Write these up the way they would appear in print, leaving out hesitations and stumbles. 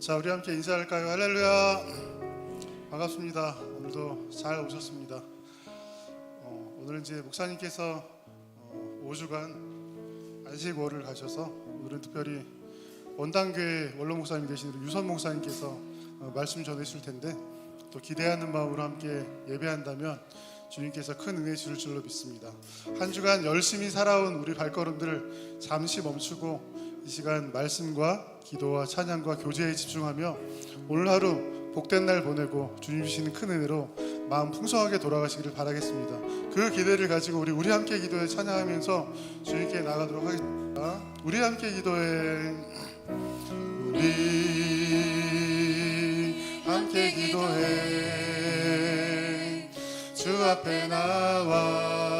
자, 우리 함께 인사할까요? 할렐루야. 반갑습니다. 오늘도 잘 오셨습니다. 오늘은 이제 목사님께서 5주간 안식월을 가셔서 오늘은 특별히 원당교회 원로 목사님 되신 우리 유선 목사님께서 말씀 전해주실 텐데, 또 기대하는 마음으로 함께 예배한다면 주님께서 큰 은혜 주실 줄로 믿습니다. 한 주간 열심히 살아온 우리 발걸음들을 잠시 멈추고 이 시간 말씀과 기도와 찬양과 교제에 집중하며 오늘 하루 복된 날 보내고 주님 주시는 큰 은혜로 마음 풍성하게 돌아가시기를 바라겠습니다. 그 기대를 가지고 우리 함께 기도에 찬양하면서 주님께 나가도록 하겠습니다. 우리 함께 기도해. 우리 함께 기도해. 주 앞에 나와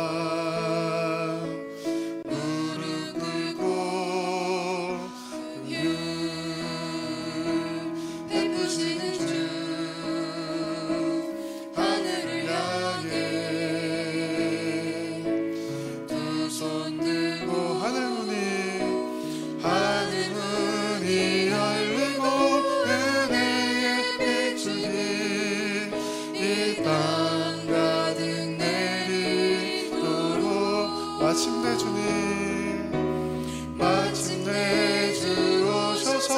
마침내 주님, 마침내 주 오셔서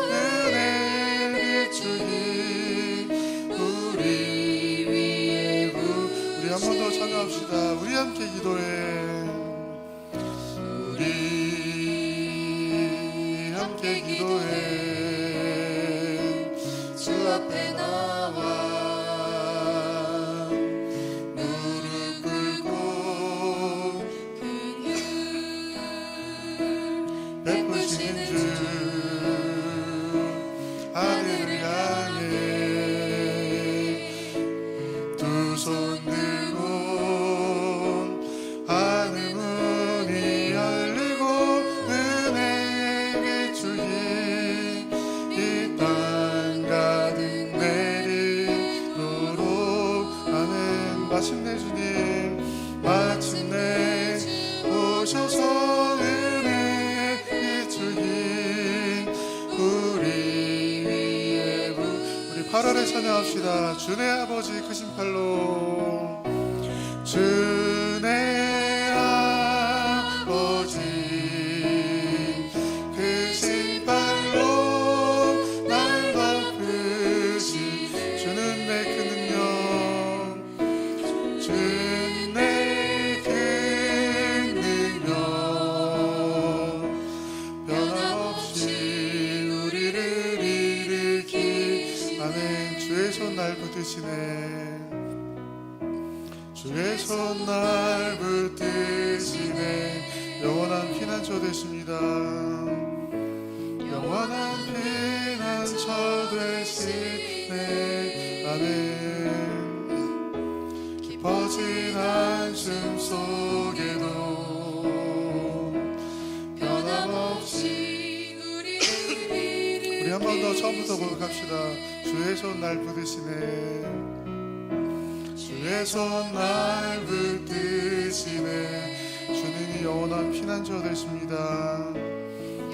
은혜 비추니 우리 위에 우리 한 번 더 찬양합시다. 우리 함께 기도해. 우리 함께 기도해. 주 앞에 나와 하늘을 향해 두 손 들고 하늘 문이 열리고 은혜의 주님 이 땅 가득 내리도록 하는 마침내 주님, 마침내 오셔서 은혜의 주님 우리 8월에 찬양합시다. 주내 아버지 크신 팔로, 주내 아버지 크신 팔로 날 덮으시. 주는 내 큰 능력, 주는 내 큰 능력 변함없이 우리를 아멘. 주의 손 날 붙드시네. 주의 손 날 붙드시네. 영원한 피난처 되십니다. 영원한 피난처 되시네. 아멘. 깊어진 한숨 속에도 변함없이 우리 한 번 더 처음부터 고백합시다. 주의 손 날 붙드시네. 주의 손 날 붙드시네. 주님이 영원한 피난처 되십니다.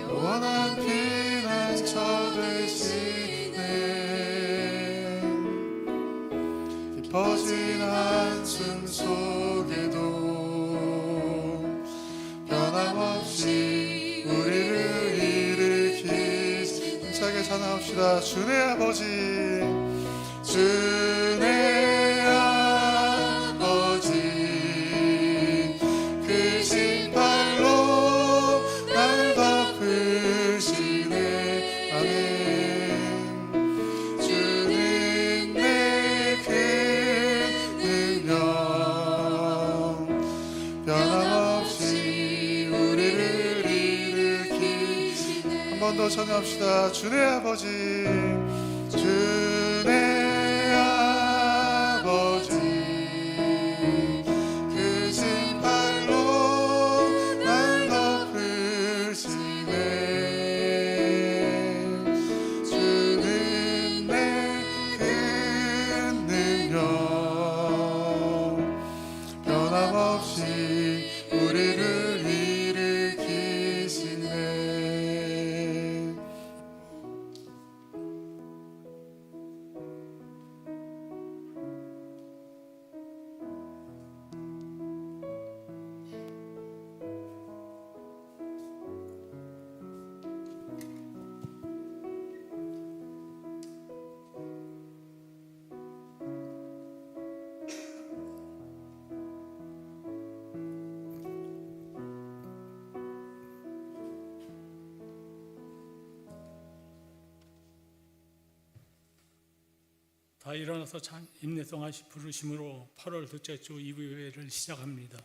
영원한 피난처 되시네. 깊어진 한숨 속에도 변함없이 우리를 일으키시. 힘차게 찬양합시다. 주의 아버지, 주의 아버지 크신 팔로 날 덮으시네. 아멘. 주는 내 큰 능력 변함없이 우리를 일으키시네. 한 번 더 찬양합시다. 주의 아버지, 주의 아버지 크신 팔로 날 덮으시네. 주는 내 큰 능력 변함없이 우리를 일으키시네. 다 일어나서 인내성하시 부르심으로 8월 둘째 주 2부 예배를 시작합니다.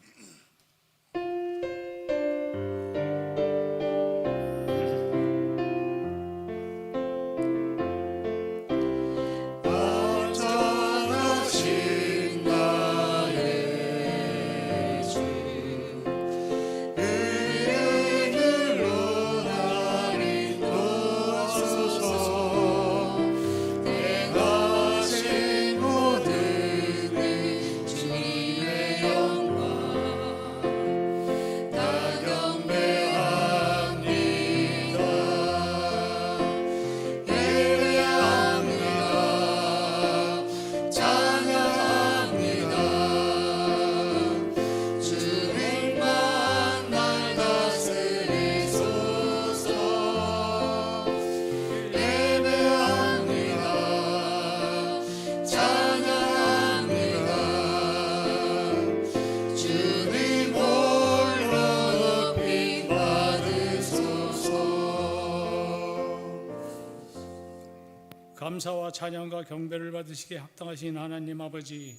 감사와 찬양과 경배를 받으시기에 합당하신 하나님 아버지,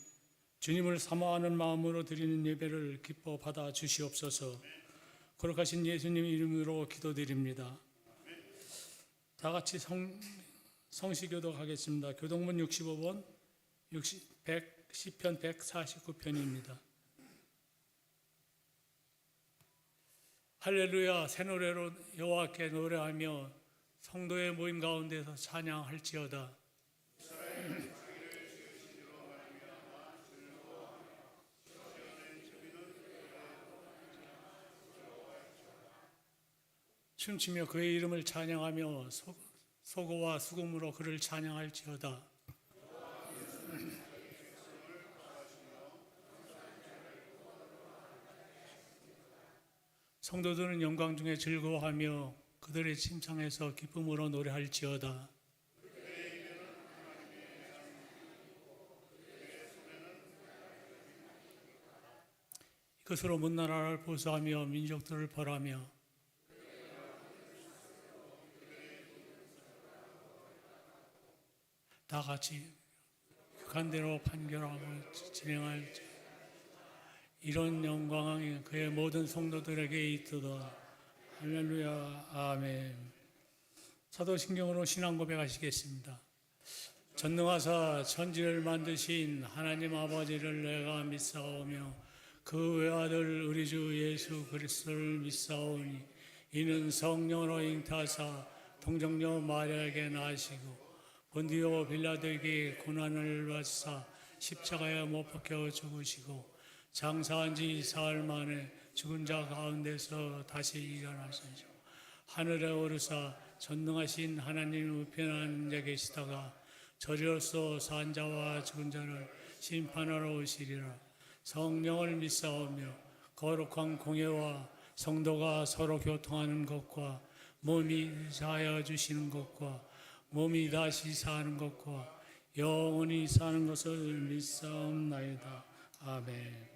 주님을 사모하는 마음으로 드리는 예배를 기뻐 받아 주시옵소서. 거룩하신 예수님 이름으로 기도드립니다. 다 같이 성시교독 하겠습니다. 교독문 65번, 시편 149편입니다. 할렐루야, 새 노래로 여호와께 노래하며 성도의 모임 가운데서 찬양할지어다. 춤추며 그의 이름을 찬양하며 소고와 수금으로 그를 찬양할지어다. 성도들은 영광 중에 즐거워하며 그들의 침상에서 기쁨으로 노래할지어다. 이것으로 문나라를 보수하며 민족들을 벌하며 다 같이 극한대로 판결하고 진행할지. 이런 영광이 그의 모든 성도들에게 있도다. 할렐루야, 아멘. 사도신경으로 신앙 고백하시겠습니다. 전능하사 천지를 만드신 하나님 아버지를 내가 믿사오며 그 외아들 우리 주 예수 그리스도를 믿사오니 이는 성령으로 잉타하사 동정녀 마리아에게 나시고 본디오 빌라도에게 고난을 받으사 십자가에 못 박혀 죽으시고 장사한 지 사흘 만에 죽은 자 가운데서 다시 일어나시고 하늘에 오르사 전능하신 하나님 우편한 데 계시다가 저리로서 산 자와 죽은 자를 심판하러 오시리라. 성령을 믿사오며 거룩한 공예와 성도가 서로 교통하는 것과 몸이 자여 주시는 것과 몸이 다시 사는 것과 영원히 사는 것을 믿사옵나이다. 아멘.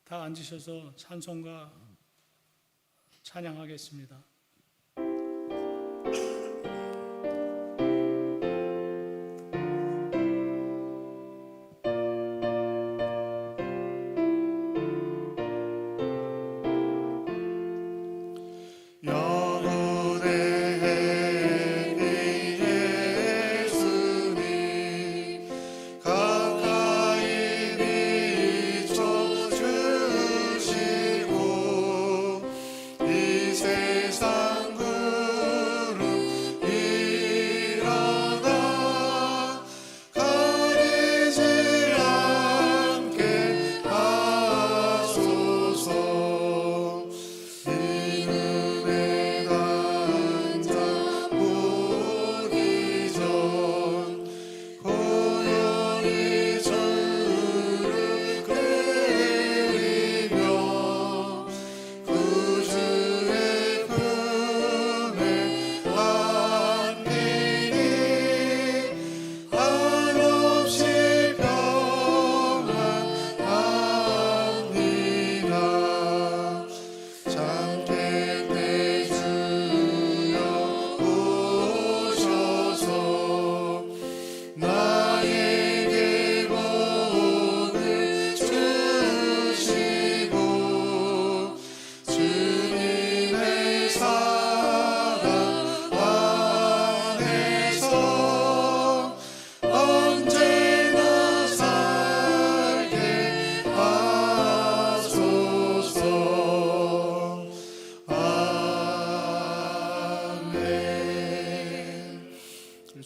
다 앉으셔서 찬송가 찬양하겠습니다. 세상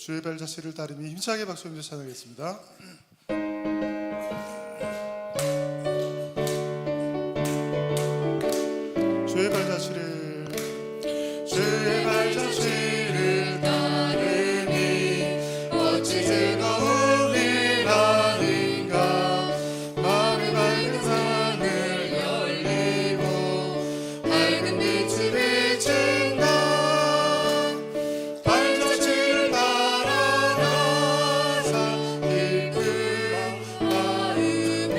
주의 발자취를 따르니 힘차게 박수하며 찬양하겠습니다. 주의 발자취를 따르니 어찌 즐거운 일 아닌가. 마음의 밝은 산을 열리고 밝은 빛이 비친다. 발자취를 따라가자 기쁜 마음으로.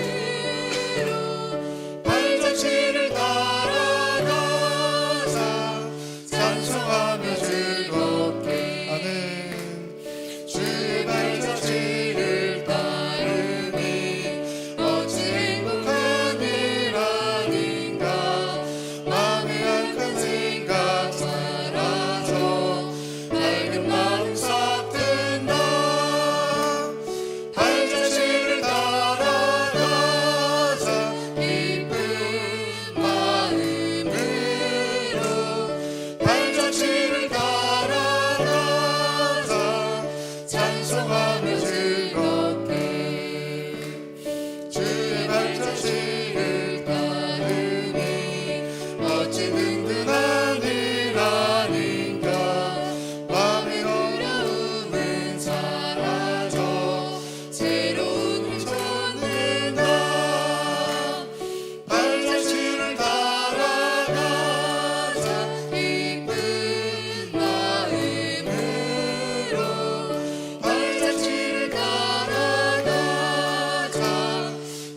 발자취를 따라가자 찬송하며 즐겁게. 아멘. 주의 발자취를 따르니 어찌 행복한 일 아닌가. 마음의 약한 생각 사라져 밝은 마음 싹 든다. 발자취를 따라가자 기쁜 마음으로. 발자취를 따라가자 찬송하며 즐겁게. 주의 발자취를 따르니 어찌 든든한 일 아닌가. 마음의 어려움은 사라져 새로운 힘 솟는다. 발자취를 따라가자 기쁜 마음으로. 발자취를 따라가자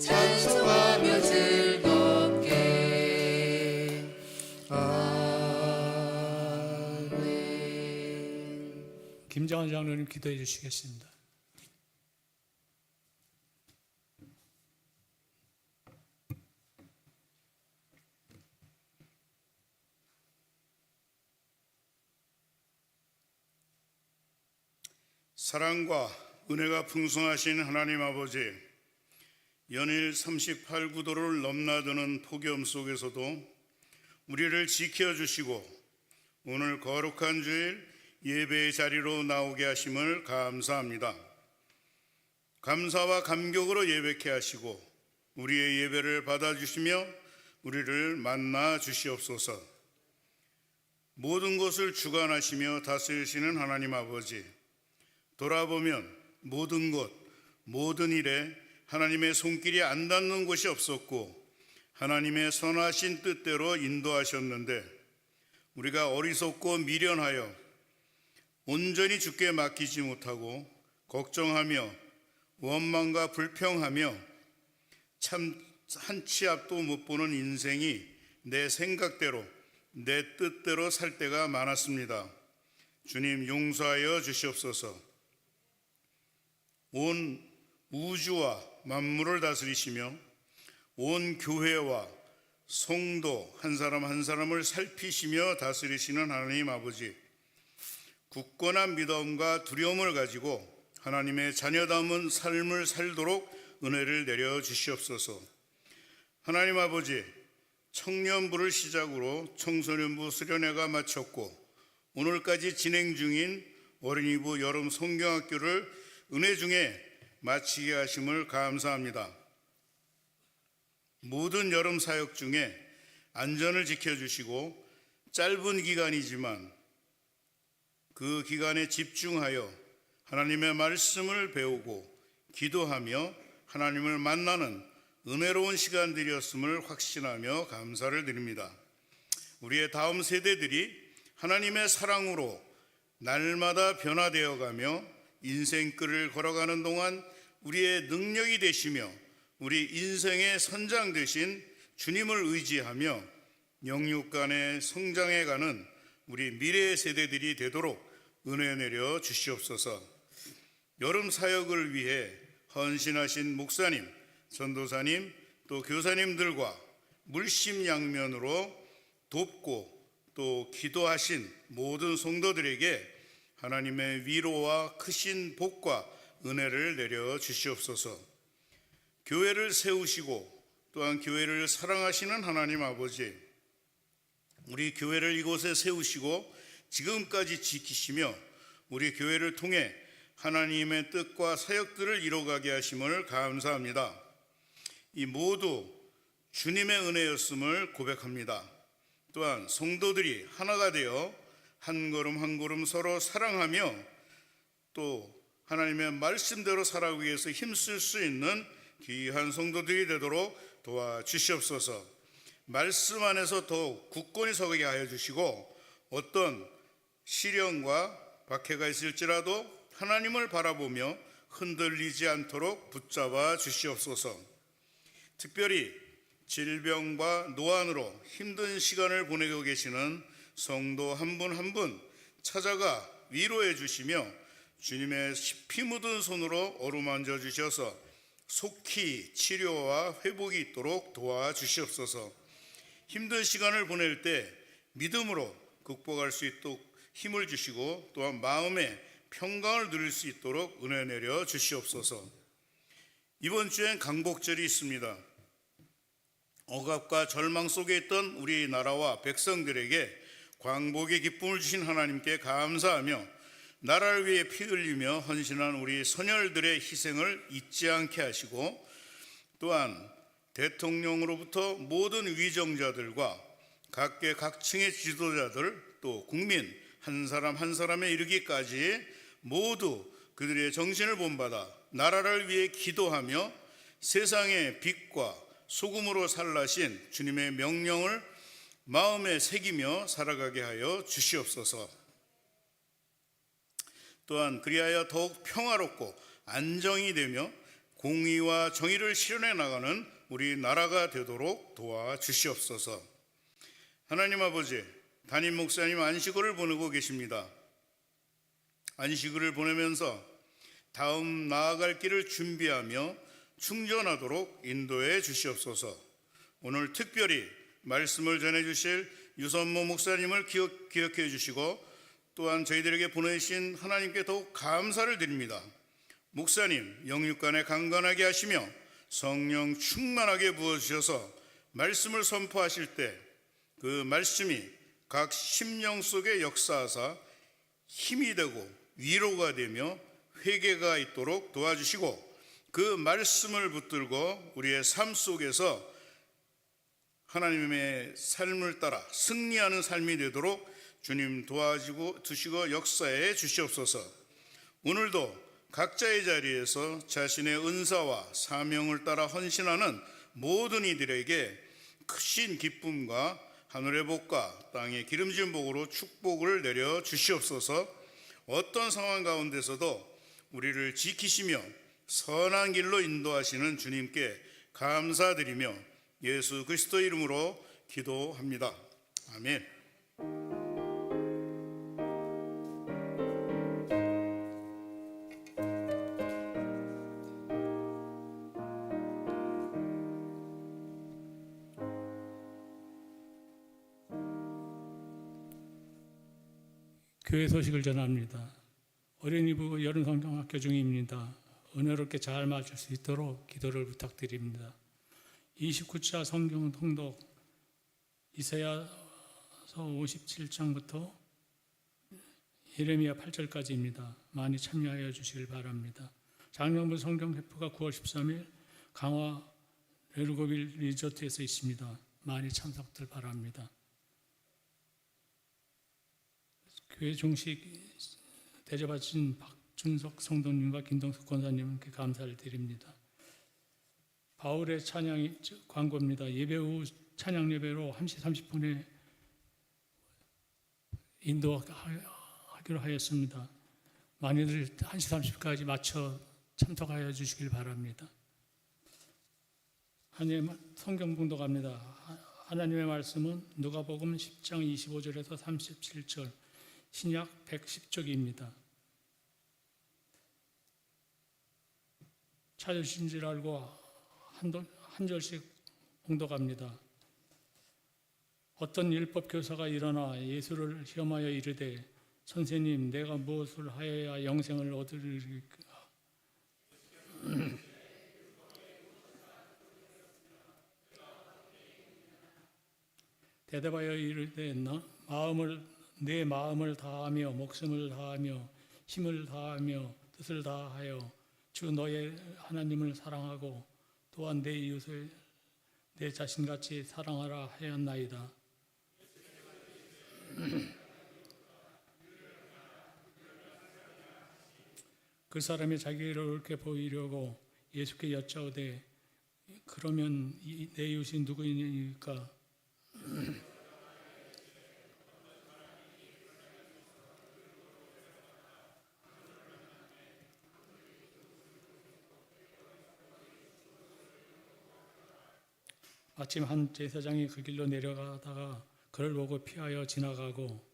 찬송하며 즐겁게. 아멘. 김장원 장로님 기도해 주시겠습니다. 사랑과 은혜가 풍성하신 하나님 아버지, 연일 38구도를 넘나드는 폭염 속에서도 우리를 지켜주시고 오늘 거룩한 주일 예배의 자리로 나오게 하심을 감사합니다. 감사와 감격으로 예배케 하시고 우리의 예배를 받아주시며 우리를 만나 주시옵소서. 모든 것을 주관하시며 다스리시는 하나님 아버지, 돌아보면 모든 것, 모든 일에 하나님의 손길이 안 닿는 곳이 없었고 하나님의 선하신 뜻대로 인도하셨는데 우리가 어리석고 미련하여 온전히 주께 맡기지 못하고 걱정하며 원망과 불평하며 참 한 치 앞도 못 보는 인생이 내 생각대로 내 뜻대로 살 때가 많았습니다. 주님 용서하여 주시옵소서. 온 우주와 만물을 다스리시며 온 교회와 성도 한 사람 한 사람을 살피시며 다스리시는 하나님 아버지, 굳건한 믿음과 두려움을 가지고 하나님의 자녀다운 삶을 살도록 은혜를 내려 주시옵소서. 하나님 아버지, 청년부를 시작으로 청소년부 수련회가 마쳤고 오늘까지 진행 중인 어린이부 여름 성경학교를 은혜 중에 마치게 하심을 감사합니다. 모든 여름 사역 중에 안전을 지켜주시고 짧은 기간이지만 그 기간에 집중하여 하나님의 말씀을 배우고 기도하며 하나님을 만나는 은혜로운 시간들이었음을 확신하며 감사를 드립니다. 우리의 다음 세대들이 하나님의 사랑으로 날마다 변화되어가며 인생길을 걸어가는 동안 우리의 능력이 되시며 우리 인생의 선장 되신 주님을 의지하며 영육 간에 성장해가는 우리 미래의 세대들이 되도록 은혜 내려 주시옵소서. 여름 사역을 위해 헌신하신 목사님, 전도사님, 또 교사님들과 물심양면으로 돕고 또 기도하신 모든 성도들에게 하나님의 위로와 크신 복과 은혜를 내려 주시옵소서. 교회를 세우시고 또한 교회를 사랑하시는 하나님 아버지, 우리 교회를 이곳에 세우시고 지금까지 지키시며 우리 교회를 통해 하나님의 뜻과 사역들을 이뤄가게 하심을 감사합니다. 이 모두 주님의 은혜였음을 고백합니다. 또한 성도들이 하나가 되어 한 걸음 한 걸음 서로 사랑하며 또 하나님의 말씀대로 살아가기 위해서 힘쓸 수 있는 귀한 성도들이 되도록 도와주시옵소서. 말씀 안에서 더욱 굳건히 서게 하여 주시고 어떤 시련과 박해가 있을지라도 하나님을 바라보며 흔들리지 않도록 붙잡아 주시옵소서. 특별히 질병과 노안으로 힘든 시간을 보내고 계시는 성도 한 분 한 분 찾아가 위로해 주시며 주님의 피 묻은 손으로 어루만져 주셔서 속히 치료와 회복이 있도록 도와주시옵소서. 힘든 시간을 보낼 때 믿음으로 극복할 수 있도록 힘을 주시고 또한 마음의 평강을 누릴 수 있도록 은혜 내려 주시옵소서. 이번 주엔 강복절이 있습니다. 억압과 절망 속에 있던 우리나라와 백성들에게 광복의 기쁨을 주신 하나님께 감사하며 나라를 위해 피 흘리며 헌신한 우리 선열들의 희생을 잊지 않게 하시고 또한 대통령으로부터 모든 위정자들과 각계 각층의 지도자들 또 국민 한 사람 한 사람에 이르기까지 모두 그들의 정신을 본받아 나라를 위해 기도하며 세상의 빛과 소금으로 살라신 주님의 명령을 마음에 새기며 살아가게 하여 주시옵소서. 또한 그리하여 더욱 평화롭고 안정이 되며 공의와 정의를 실현해 나가는 우리 나라가 되도록 도와주시옵소서. 하나님 아버지, 담임 목사님 안식일을 보내고 계십니다. 안식일을 보내면서 다음 나아갈 길을 준비하며 충전하도록 인도해 주시옵소서. 오늘 특별히 말씀을 전해 주실 유선모 목사님을 기억해 주시고 또한 저희들에게 보내신 하나님께 더욱 감사를 드립니다. 목사님 영육간에 강건하게 하시며 성령 충만하게 부어주셔서 말씀을 선포하실 때 그 말씀이 각 심령 속에 역사하사 힘이 되고 위로가 되며 회개가 있도록 도와주시고 그 말씀을 붙들고 우리의 삶 속에서 하나님의 삶을 따라 승리하는 삶이 되도록 주님 도와주고 두시고 역사해 주시옵소서. 오늘도 각자의 자리에서 자신의 은사와 사명을 따라 헌신하는 모든 이들에게 크신 기쁨과 하늘의 복과 땅의 기름진 복으로 축복을 내려 주시옵소서. 어떤 상황 가운데서도 우리를 지키시며 선한 길로 인도하시는 주님께 감사드리며 예수 그리스도 이름으로 기도합니다. 아멘. 교회 소식을 전합니다. 어린이부 여름성경학교 중입니다. 은혜롭게 잘 마칠 수 있도록 기도를 부탁드립니다. 29차 성경 통독 이사야서 57장부터 예레미야 8절까지입니다. 많이 참여하여 주시길 바랍니다. 장명부 성경 회포가 9월 13일 강화 레르고빌 리조트에서 있습니다. 많이 참석들 바랍니다. 교회 종식 대접하신 박준석 성도님과 김동숙 권사님께 감사를 드립니다. 바울의 찬양 광고입니다. 예배 후 찬양 예배로 1시 30분에 인도하기로 하였습니다. 많이들 1시 30분까지 맞춰 참석하여 주시길 바랍니다. 하나님의 성경 봉독합니다. 하나님의 말씀은 누가복음 10장 25절에서 37절 신약 110쪽입니다. 찾으신 줄 알고 한 절씩 봉독합니다. 어떤 율법 교사가 일어나 예수를 시험하여 이르되 선생님 내가 무엇을 하여야 영생을 얻으리까? 대답하여 이르되 내 마음을 다하며 목숨을 다하며 힘을 다하며 뜻을 다하여 주 너의 하나님을 사랑하고 또한 내 이웃을 내 자신같이 사랑하라 하였나이다. 그 사람이 자기를 옳게 보이려고 예수께 여짜오되 그러면 내 이웃이 누구이니까? 마침 한 제사장이 그 길로 내려가다가 그를 보고 피하여 지나가고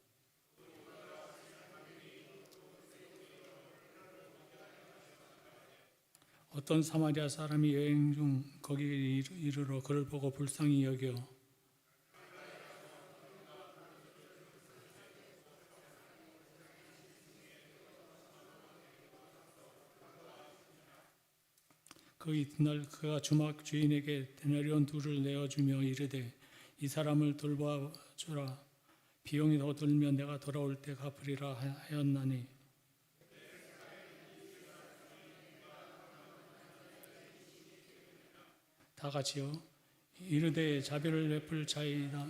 어떤 사마리아 사람이 여행 중 거기 이르러 그를 보고 불쌍히 여겨 그 이튿날 그가 주막 주인에게 데나리온 둘을 내어주며 이르되 이 사람을 돌봐주라. 비용이 더 들면 내가 돌아올 때 갚으리라 하였나니 다 같이요. 이르되 자비를 베풀 자이다.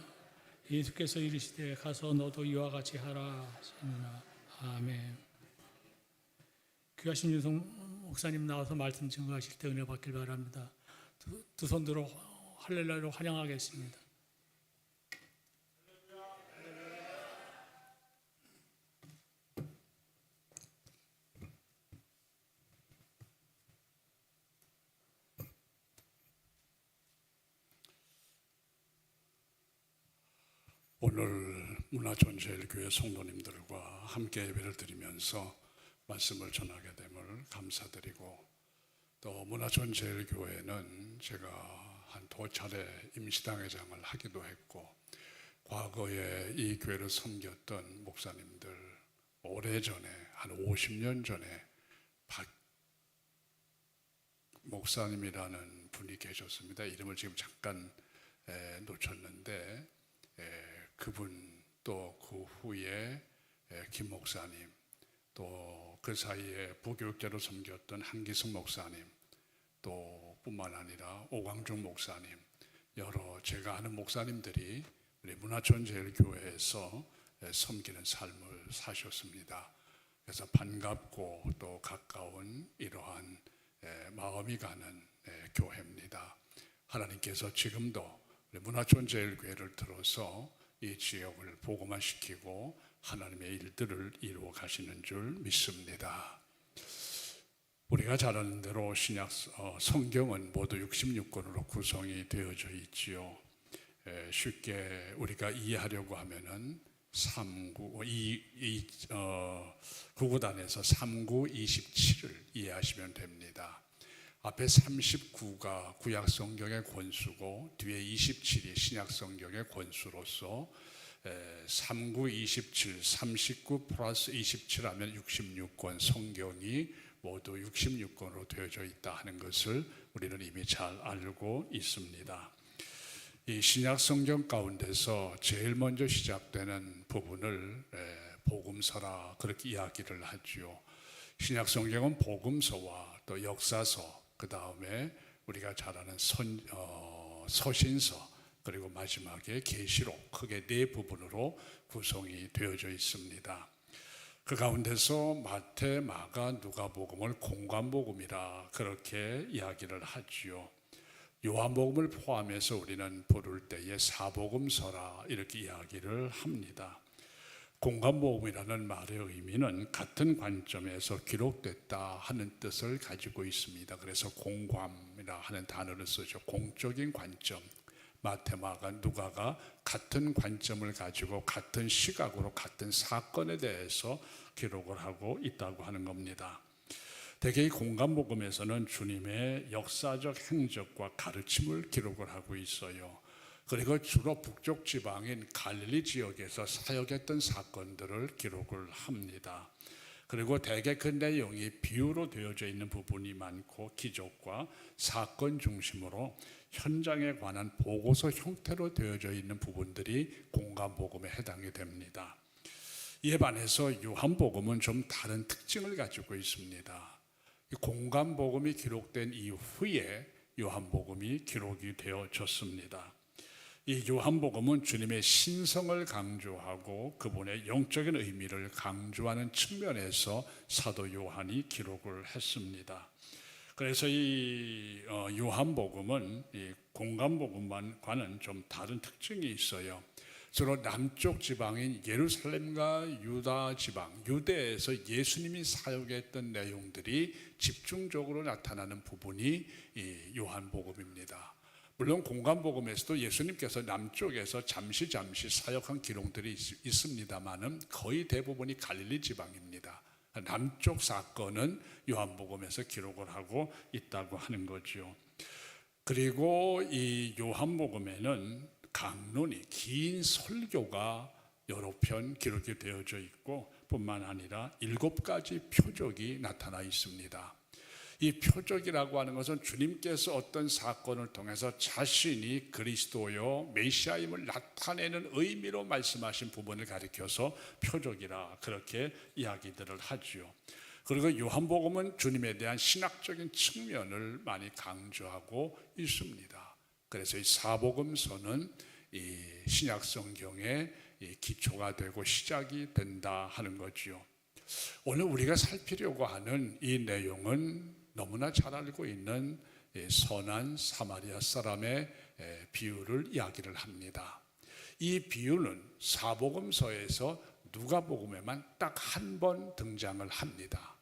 예수께서 이르시되 가서 너도 이와 같이 하라 하시니라. 아멘. 귀하신 유성 목사님 나와서 말씀 증거하실 때 은혜 받길 바랍니다. 두 손 들어 할렐루야로 환영하겠습니다. 오늘 문화전제일교회 성도님들과 함께 예배를 드리면서 말씀을 전하게 됨을 감사드리고, 또 문화전제일교회는 제가 한 2차례 임시당회장을 하기도 했고, 과거에 이 교회를 섬겼던 목사님들, 오래전에 한 50년 전에 박 목사님이라는 분이 계셨습니다. 이름을 지금 잠깐 놓쳤는데, 그분 또 그 후에 김 목사님, 또 그 사이에 부교육자로 섬겼던 한기승 목사님, 또 뿐만 아니라 오광중 목사님, 여러 제가 아는 목사님들이 우리 문화전제일교회에서 섬기는 삶을 사셨습니다. 그래서 반갑고 또 가까운 이러한 마음이 가는 교회입니다. 하나님께서 지금도 문화전제일교회를 들어서 이 지역을 복음화시키고 하나님의 일들을 이루어 가시는 줄 믿습니다. 우리가 잘 아는 대로 신약 성경은 모두 66권으로 구성이 되어져 있지요. 쉽게 우리가 이해하려고 하면은 구구단에서 39, 27을 이해하시면 됩니다. 앞에 39가 구약 성경의 권수고 뒤에 27이 신약 성경의 권수로서 39, 27, 39 플러스 27 하면 66권 성경이 모두 66권으로 되어져 있다 하는 것을 우리는 이미 잘 알고 있습니다. 이 신약 성경 가운데서 제일 먼저 시작되는 부분을 복음서라 그렇게 이야기를 하지요. 신약 성경은 복음서와 또 역사서, 그 다음에 우리가 잘 아는 서신서, 그리고 마지막에 계시록, 크게 네 부분으로 구성이 되어져 있습니다. 그 가운데서 마태, 마가, 누가복음을 공관복음이라 그렇게 이야기를 하지요. 요한복음을 포함해서 우리는 부를 때에 사복음서라 이렇게 이야기를 합니다. 공관복음이라는 말의 의미는 같은 관점에서 기록됐다 하는 뜻을 가지고 있습니다. 그래서 공관이라 하는 단어를 쓰죠. 공적인 관점. 마태, 마가, 누가가 같은 관점을 가지고 같은 시각으로 같은 사건에 대해서 기록을 하고 있다고 하는 겁니다. 대개 이 공관복음에서는 주님의 역사적 행적과 가르침을 기록을 하고 있어요. 그리고 주로 북쪽 지방인 갈릴리 지역에서 사역했던 사건들을 기록을 합니다. 그리고 대개 그 내용이 비유로 되어져 있는 부분이 많고 기적과 사건 중심으로 현장에 관한 보고서 형태로 되어져 있는 부분들이 공관복음에 해당이 됩니다. 이에 반해서 요한복음은 좀 다른 특징을 가지고 있습니다. 공관복음이 기록된 이후에 요한복음이 기록이 되어졌습니다. 이 요한복음은 주님의 신성을 강조하고 그분의 영적인 의미를 강조하는 측면에서 사도 요한이 기록을 했습니다. 그래서 이 요한복음은 이 공관복음과는 좀 다른 특징이 있어요. 주로 남쪽 지방인 예루살렘과 유다 지방, 유대에서 예수님이 사역했던 내용들이 집중적으로 나타나는 부분이 이 요한복음입니다. 물론 공관복음에서도 예수님께서 남쪽에서 잠시 사역한 기록들이 있습니다만은 거의 대부분이 갈릴리 지방입니다. 남쪽 사건은 요한복음에서 기록을 하고 있다고 하는 거죠. 그리고 이 요한복음에는 강론이 긴 설교가 여러 편 기록이 되어져 있고 뿐만 아니라 7가지 표적이 나타나 있습니다. 이 표적이라고 하는 것은 주님께서 어떤 사건을 통해서 자신이 그리스도요 메시아임을 나타내는 의미로 말씀하신 부분을 가리켜서 표적이라 그렇게 이야기들을 하지요. 그리고 요한복음은 주님에 대한 신학적인 측면을 많이 강조하고 있습니다. 그래서 이 사복음서는 이 신약 성경의 기초가 되고 시작이 된다 하는 거지요. 오늘 우리가 살피려고 하는 이 내용은 너무나 잘 알고 있는 선한 사마리아 사람의 비유를 이야기를 합니다. 이 비유는 사복음서에서 누가복음에만 딱 한 번 등장을 합니다.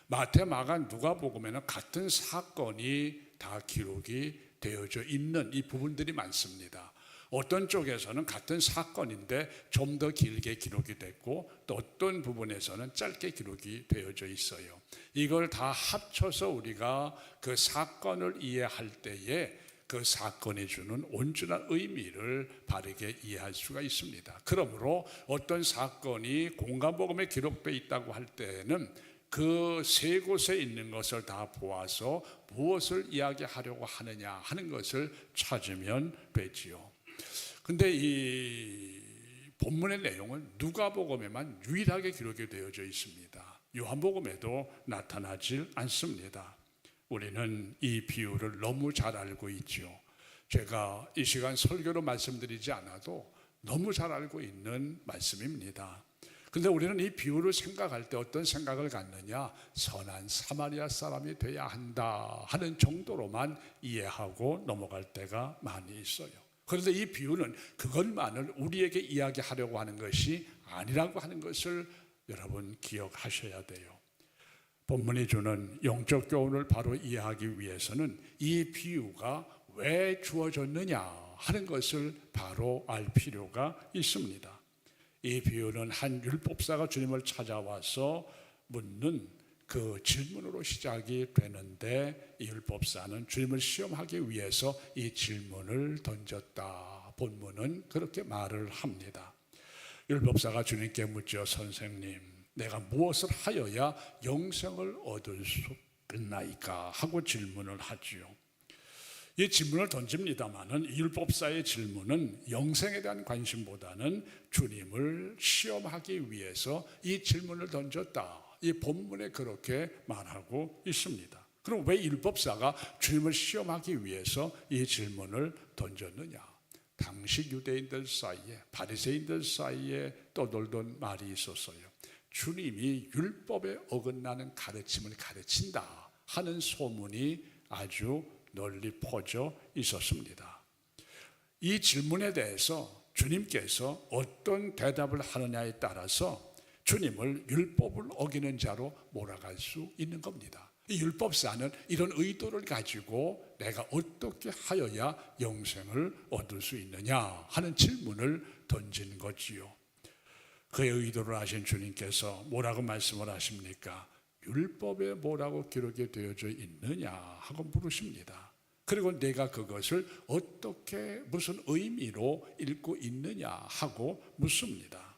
마태, 마가, 누가복음에는 같은 사건이 다 기록이 되어져 있는 이 부분들이 많습니다. 어떤 쪽에서는 같은 사건인데 좀 더 길게 기록이 됐고 또 어떤 부분에서는 짧게 기록이 되어져 있어요. 이걸 다 합쳐서 우리가 그 사건을 이해할 때에 그 사건이 주는 온전한 의미를 바르게 이해할 수가 있습니다. 그러므로 어떤 사건이 공관복음에 기록되어 있다고 할 때에는 그 세 곳에 있는 것을 다 보아서 무엇을 이야기하려고 하느냐 하는 것을 찾으면 되지요. 근데 이 본문의 내용은 누가복음에만 유일하게 기록이 되어져 있습니다. 요한복음에도 나타나질 않습니다. 우리는 이 비유를 너무 잘 알고 있죠. 제가 이 시간 설교로 말씀드리지 않아도 너무 잘 알고 있는 말씀입니다. 근데 우리는 이 비유를 생각할 때 어떤 생각을 갖느냐? 선한 사마리아 사람이 돼야 한다 하는 정도로만 이해하고 넘어갈 때가 많이 있어요. 그런데 이 비유는 그것만을 우리에게 이야기하려고 하는 것이 아니라고 하는 것을 여러분 기억하셔야 돼요. 본문이 주는 영적 교훈을 바로 이해하기 위해서는 이 비유가 왜 주어졌느냐 하는 것을 바로 알 필요가 있습니다. 이 비유는 한 율법사가 주님을 찾아와서 묻는 그 질문으로 시작이 되는데 이 율법사는 주님을 시험하기 위해서 이 질문을 던졌다. 본문은 그렇게 말을 합니다. 율법사가 주님께 묻죠. 선생님, 내가 무엇을 하여야 영생을 얻을 수 있나이까 하고 질문을 하지요. 이 질문을 던집니다마는 율법사의 질문은 영생에 대한 관심보다는 주님을 시험하기 위해서 이 질문을 던졌다. 이 본문에 그렇게 말하고 있습니다. 그럼 왜 율법사가 주님을 시험하기 위해서 이 질문을 던졌느냐? 당시 유대인들 사이에 바리새인들 사이에 떠돌던 말이 있었어요. 주님이 율법에 어긋나는 가르침을 가르친다 하는 소문이 아주 널리 퍼져 있었습니다. 이 질문에 대해서 주님께서 어떤 대답을 하느냐에 따라서 주님을 율법을 어기는 자로 몰아갈 수 있는 겁니다. 이 율법사는 이런 의도를 가지고 내가 어떻게 하여야 영생을 얻을 수 있느냐 하는 질문을 던진 거지요. 그의 의도를 아신 주님께서 뭐라고 말씀을 하십니까? 율법에 뭐라고 기록이 되어져 있느냐 하고 물으십니다. 그리고 내가 그것을 어떻게 무슨 의미로 읽고 있느냐 하고 묻습니다.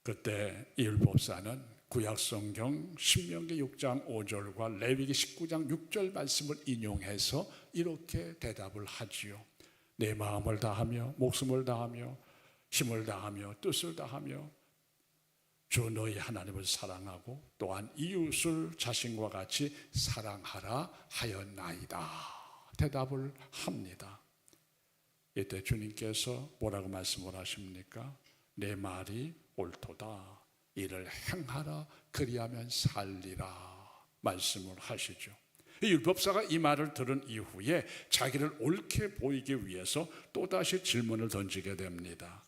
그때 이 율법사는 구약성경 신명기 6장 5절과 레위기 19장 6절 말씀을 인용해서 이렇게 대답을 하지요. 내 마음을 다하며 목숨을 다하며 힘을 다하며 뜻을 다하며 주 너희 하나님을 사랑하고 또한 이웃을 자신과 같이 사랑하라 하였나이다. 대답을 합니다. 이때 주님께서 뭐라고 말씀을 하십니까? 내 말이 옳도다. 이를 행하라. 그리하면 살리라. 말씀을 하시죠. 이 율법사가 이 말을 들은 이후에 자기를 옳게 보이기 위해서 또다시 질문을 던지게 됩니다.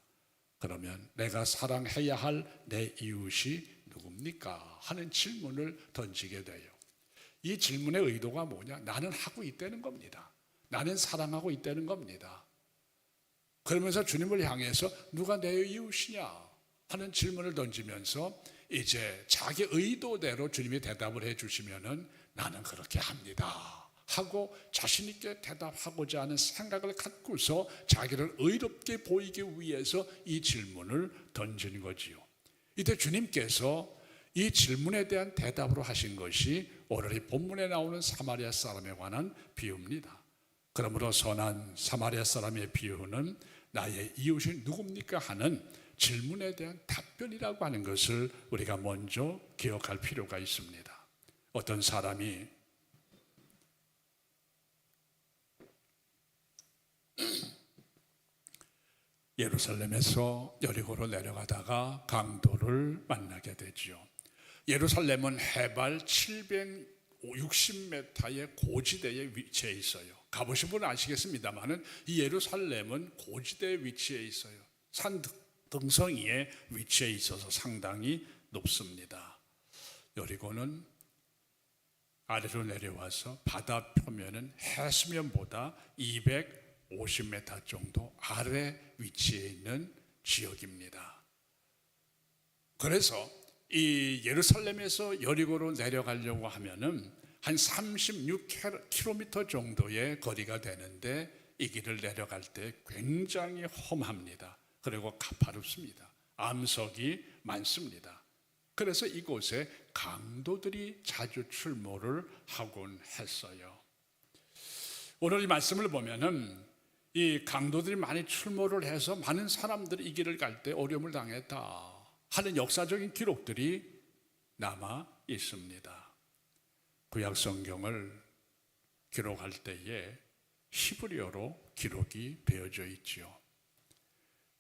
그러면 내가 사랑해야 할 내 이웃이 누굽니까? 하는 질문을 던지게 돼요. 이 질문의 의도가 뭐냐? 나는 하고 있다는 겁니다. 나는 사랑하고 있다는 겁니다. 그러면서 주님을 향해서 누가 내 이웃이냐 하는 질문을 던지면서 이제 자기 의도대로 주님이 대답을 해주시면은 나는 그렇게 합니다 하고 자신 있게 대답하고자 하는 생각을 갖고서 자기를 의롭게 보이기 위해서 이 질문을 던진 거지요. 이때 주님께서 이 질문에 대한 대답으로 하신 것이 오늘 이 본문에 나오는 사마리아 사람에 관한 비유입니다. 그러므로 선한 사마리아 사람의 비유는 나의 이웃이 누굽니까 하는 질문에 대한 답변이라고 하는 것을 우리가 먼저 기억할 필요가 있습니다. 어떤 사람이 예루살렘에서 여리고로 내려가다가 강도를 만나게 되지요. 예루살렘은 해발 760m의 고지대에 위치해 있어요. 가보신 분은 아시겠습니다만은 이 예루살렘은 고지대에 위치해 있어요. 산 등성이에 위치해 있어서 상당히 높습니다. 여리고는 아래로 내려와서 바다 표면은 해수면보다 250m 정도 아래 위치해 있는 지역입니다. 그래서 이 예루살렘에서 여리고로 내려가려고 하면은 한 36km 정도의 거리가 되는데 이 길을 내려갈 때 굉장히 험합니다. 그리고 가파릅습니다. 암석이 많습니다. 그래서 이곳에 강도들이 자주 출몰을 하곤 했어요. 오늘 이 말씀을 보면은 이 강도들이 많이 출몰을 해서 많은 사람들이 이 길을 갈 때 어려움을 당했다 하는 역사적인 기록들이 남아 있습니다. 구약 성경을 기록할 때에 히브리어로 기록이 되어져 있지요.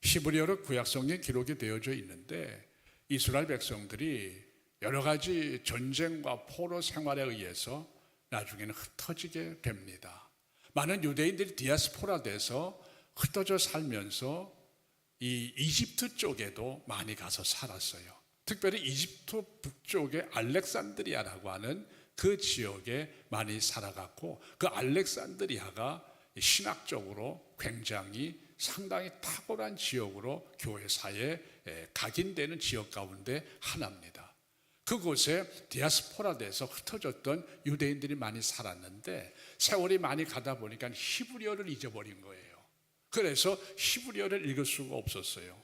히브리어로 구약 성경 기록이 되어져 있는데 이스라엘 백성들이 여러 가지 전쟁과 포로 생활에 의해서 나중에는 흩어지게 됩니다. 많은 유대인들이 디아스포라 돼서 흩어져 살면서 이 이집트 쪽에도 많이 가서 살았어요. 특별히 이집트 북쪽의 알렉산드리아라고 하는 그 지역에 많이 살아갔고 그 알렉산드리아가 신학적으로 굉장히 상당히 탁월한 지역으로 교회사에 각인되는 지역 가운데 하나입니다. 그곳에 디아스포라돼서 흩어졌던 유대인들이 많이 살았는데 세월이 많이 가다 보니까 히브리어를 잊어버린 거예요. 그래서 히브리어를 읽을 수가 없었어요.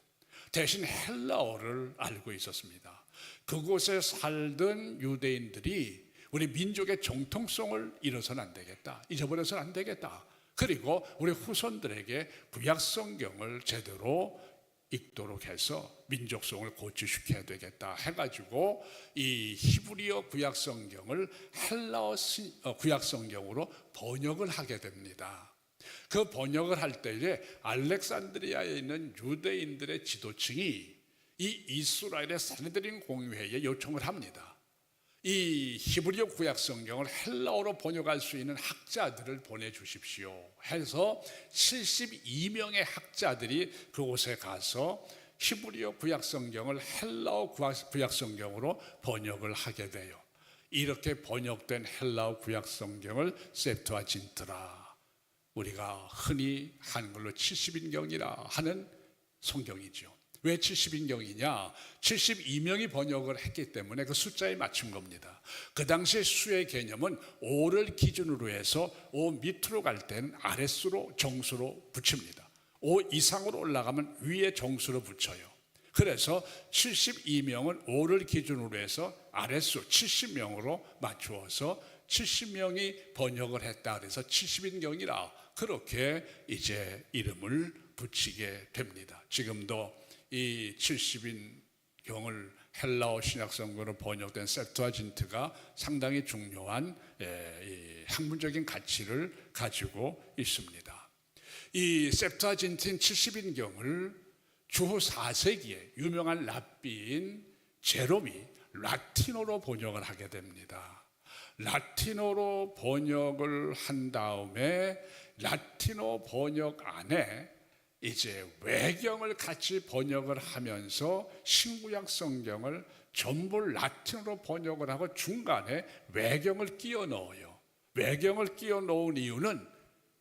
대신 헬라어를 알고 있었습니다. 그곳에 살던 유대인들이 우리 민족의 정통성을 잃어서는 안 되겠다, 잊어버려서는 안 되겠다. 그리고 우리 후손들에게 구약 성경을 제대로 읽도록 해서 민족성을 고취시켜야 되겠다 해가지고 이 히브리어 구약 성경을 헬라어 구약 성경으로 번역을 하게 됩니다. 그 번역을 할 때에 알렉산드리아에 있는 유대인들의 지도층이 이 이스라엘의 산헤드린 공회에 요청을 합니다. 이 히브리어 구약 성경을 헬라어로 번역할 수 있는 학자들을 보내주십시오 해서 72명의 학자들이 그곳에 가서 히브리어 구약 성경을 헬라어 구약 성경으로 번역을 하게 돼요. 이렇게 번역된 헬라어 구약 성경을 셉투아진트라, 우리가 흔히 한글로 70인경이라 하는 성경이죠. 왜 70인경이냐? 72명이 번역을 했기 때문에 그 숫자에 맞춘 겁니다. 그 당시의 수의 개념은 5를 기준으로 해서 5 밑으로 갈 때는 아랫수로 정수로 붙입니다. 5 이상으로 올라가면 위에 정수로 붙여요. 그래서 72명은 5를 기준으로 해서 아랫수 70명으로 맞추어서 70명이 번역을 했다 그래서 70인경이라 그렇게 이제 이름을 붙이게 됩니다. 지금도 이 70인경을 헬라어 신약성경으로 번역된 septuagin트가 상당히 중요한 이 학문적인 가치를 가지고 있습니다. 이 septuagint인 70인경을 주후 4세기에 유명한 랍비인 제롬이 라틴어로 번역을 하게 됩니다. 라틴어로 번역을 한 다음에 라틴어 번역 안에 이제 외경을 같이 번역을 하면서 신구약 성경을 전부 라틴어로 번역을 하고 중간에 외경을 끼워 넣어요. 외경을 끼워 넣은 이유는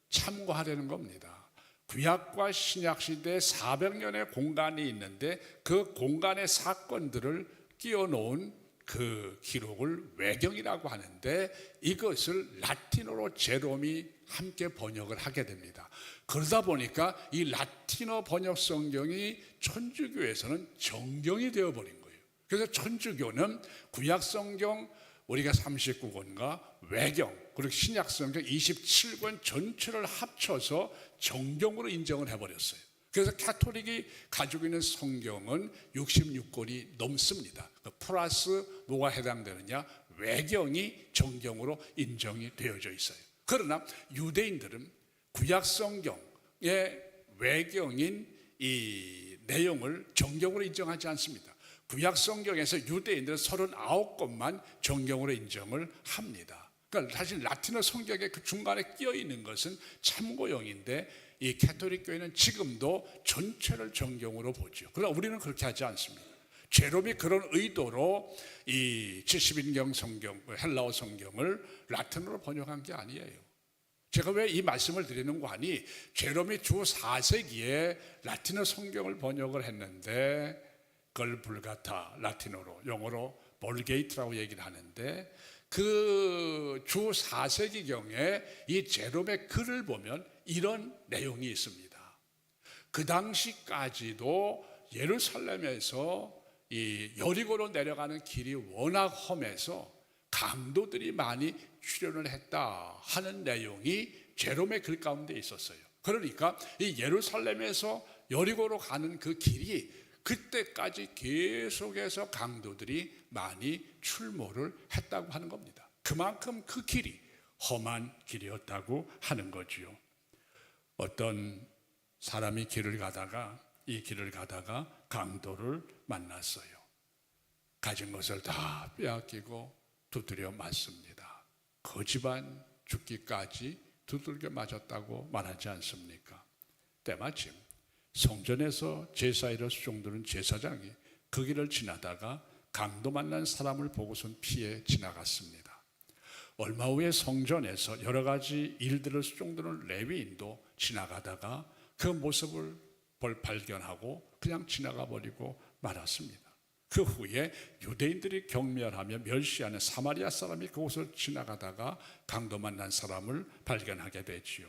참고하려는 겁니다. 구약과 신약 시대에 400년의 공간이 있는데 그 공간의 사건들을 끼워 넣은 그 기록을 외경이라고 하는데 이것을 라틴어로 제롬이 함께 번역을 하게 됩니다. 그러다 보니까 이 라틴어 번역 성경이 천주교에서는 정경이 되어버린 거예요. 그래서 천주교는 구약 성경 우리가 39권과 외경 그리고 신약 성경 27권 전체를 합쳐서 정경으로 인정을 해버렸어요. 그래서 가톨릭이 가지고 있는 성경은 66권이 넘습니다. 플러스 뭐가 해당되느냐? 외경이 정경으로 인정이 되어져 있어요. 그러나 유대인들은 구약 성경의 외경인 이 내용을 정경으로 인정하지 않습니다. 구약 성경에서 유대인들은 39권만 정경으로 인정을 합니다. 그러니까 사실 라틴어 성경의 그 중간에 끼어 있는 것은 참고용인데 이 가톨릭 교회는 지금도 전체를 정경으로 보죠. 그러나 우리는 그렇게 하지 않습니다. 제롬이 그런 의도로 이 70인경 성경, 헬라어 성경을 라틴어로 번역한 게 아니에요. 제가 왜 이 말씀을 드리는 거 아니? 제롬이 주 4세기에 라틴어 성경을 번역을 했는데 그걸 불가타 라틴어로 영어로 볼게이트라고 얘기를 하는데 그 주 4세기경에 이 제롬의 글을 보면 이런 내용이 있습니다. 그 당시까지도 예루살렘에서 이 여리고로 내려가는 길이 워낙 험해서 강도들이 많이 출현을 했다 하는 내용이 제롬의 글 가운데 있었어요. 그러니까 이 예루살렘에서 여리고로 가는 그 길이 그때까지 계속해서 강도들이 많이 출몰을 했다고 하는 겁니다. 그만큼 그 길이 험한 길이었다고 하는 거지요. 어떤 사람이 이 길을 가다가 강도를 만났어요. 가진 것을 다 빼앗기고 두드려 맞습니다. 그 집안 죽기까지 두들겨 맞았다고 말하지 않습니까? 때마침 성전에서 제사일을 수종드는 제사장이 그 길을 지나다가 강도 만난 사람을 보고선 피해 지나갔습니다. 얼마 후에 성전에서 여러 가지 일들을 수종드는 레위인도 지나가다가 그 모습을 발견하고 그냥 지나가 버리고 말았습니다. 그 후에 유대인들이 경멸하며 멸시하는 사마리아 사람이 그곳을 지나가다가 강도 만난 사람을 발견하게 되지요.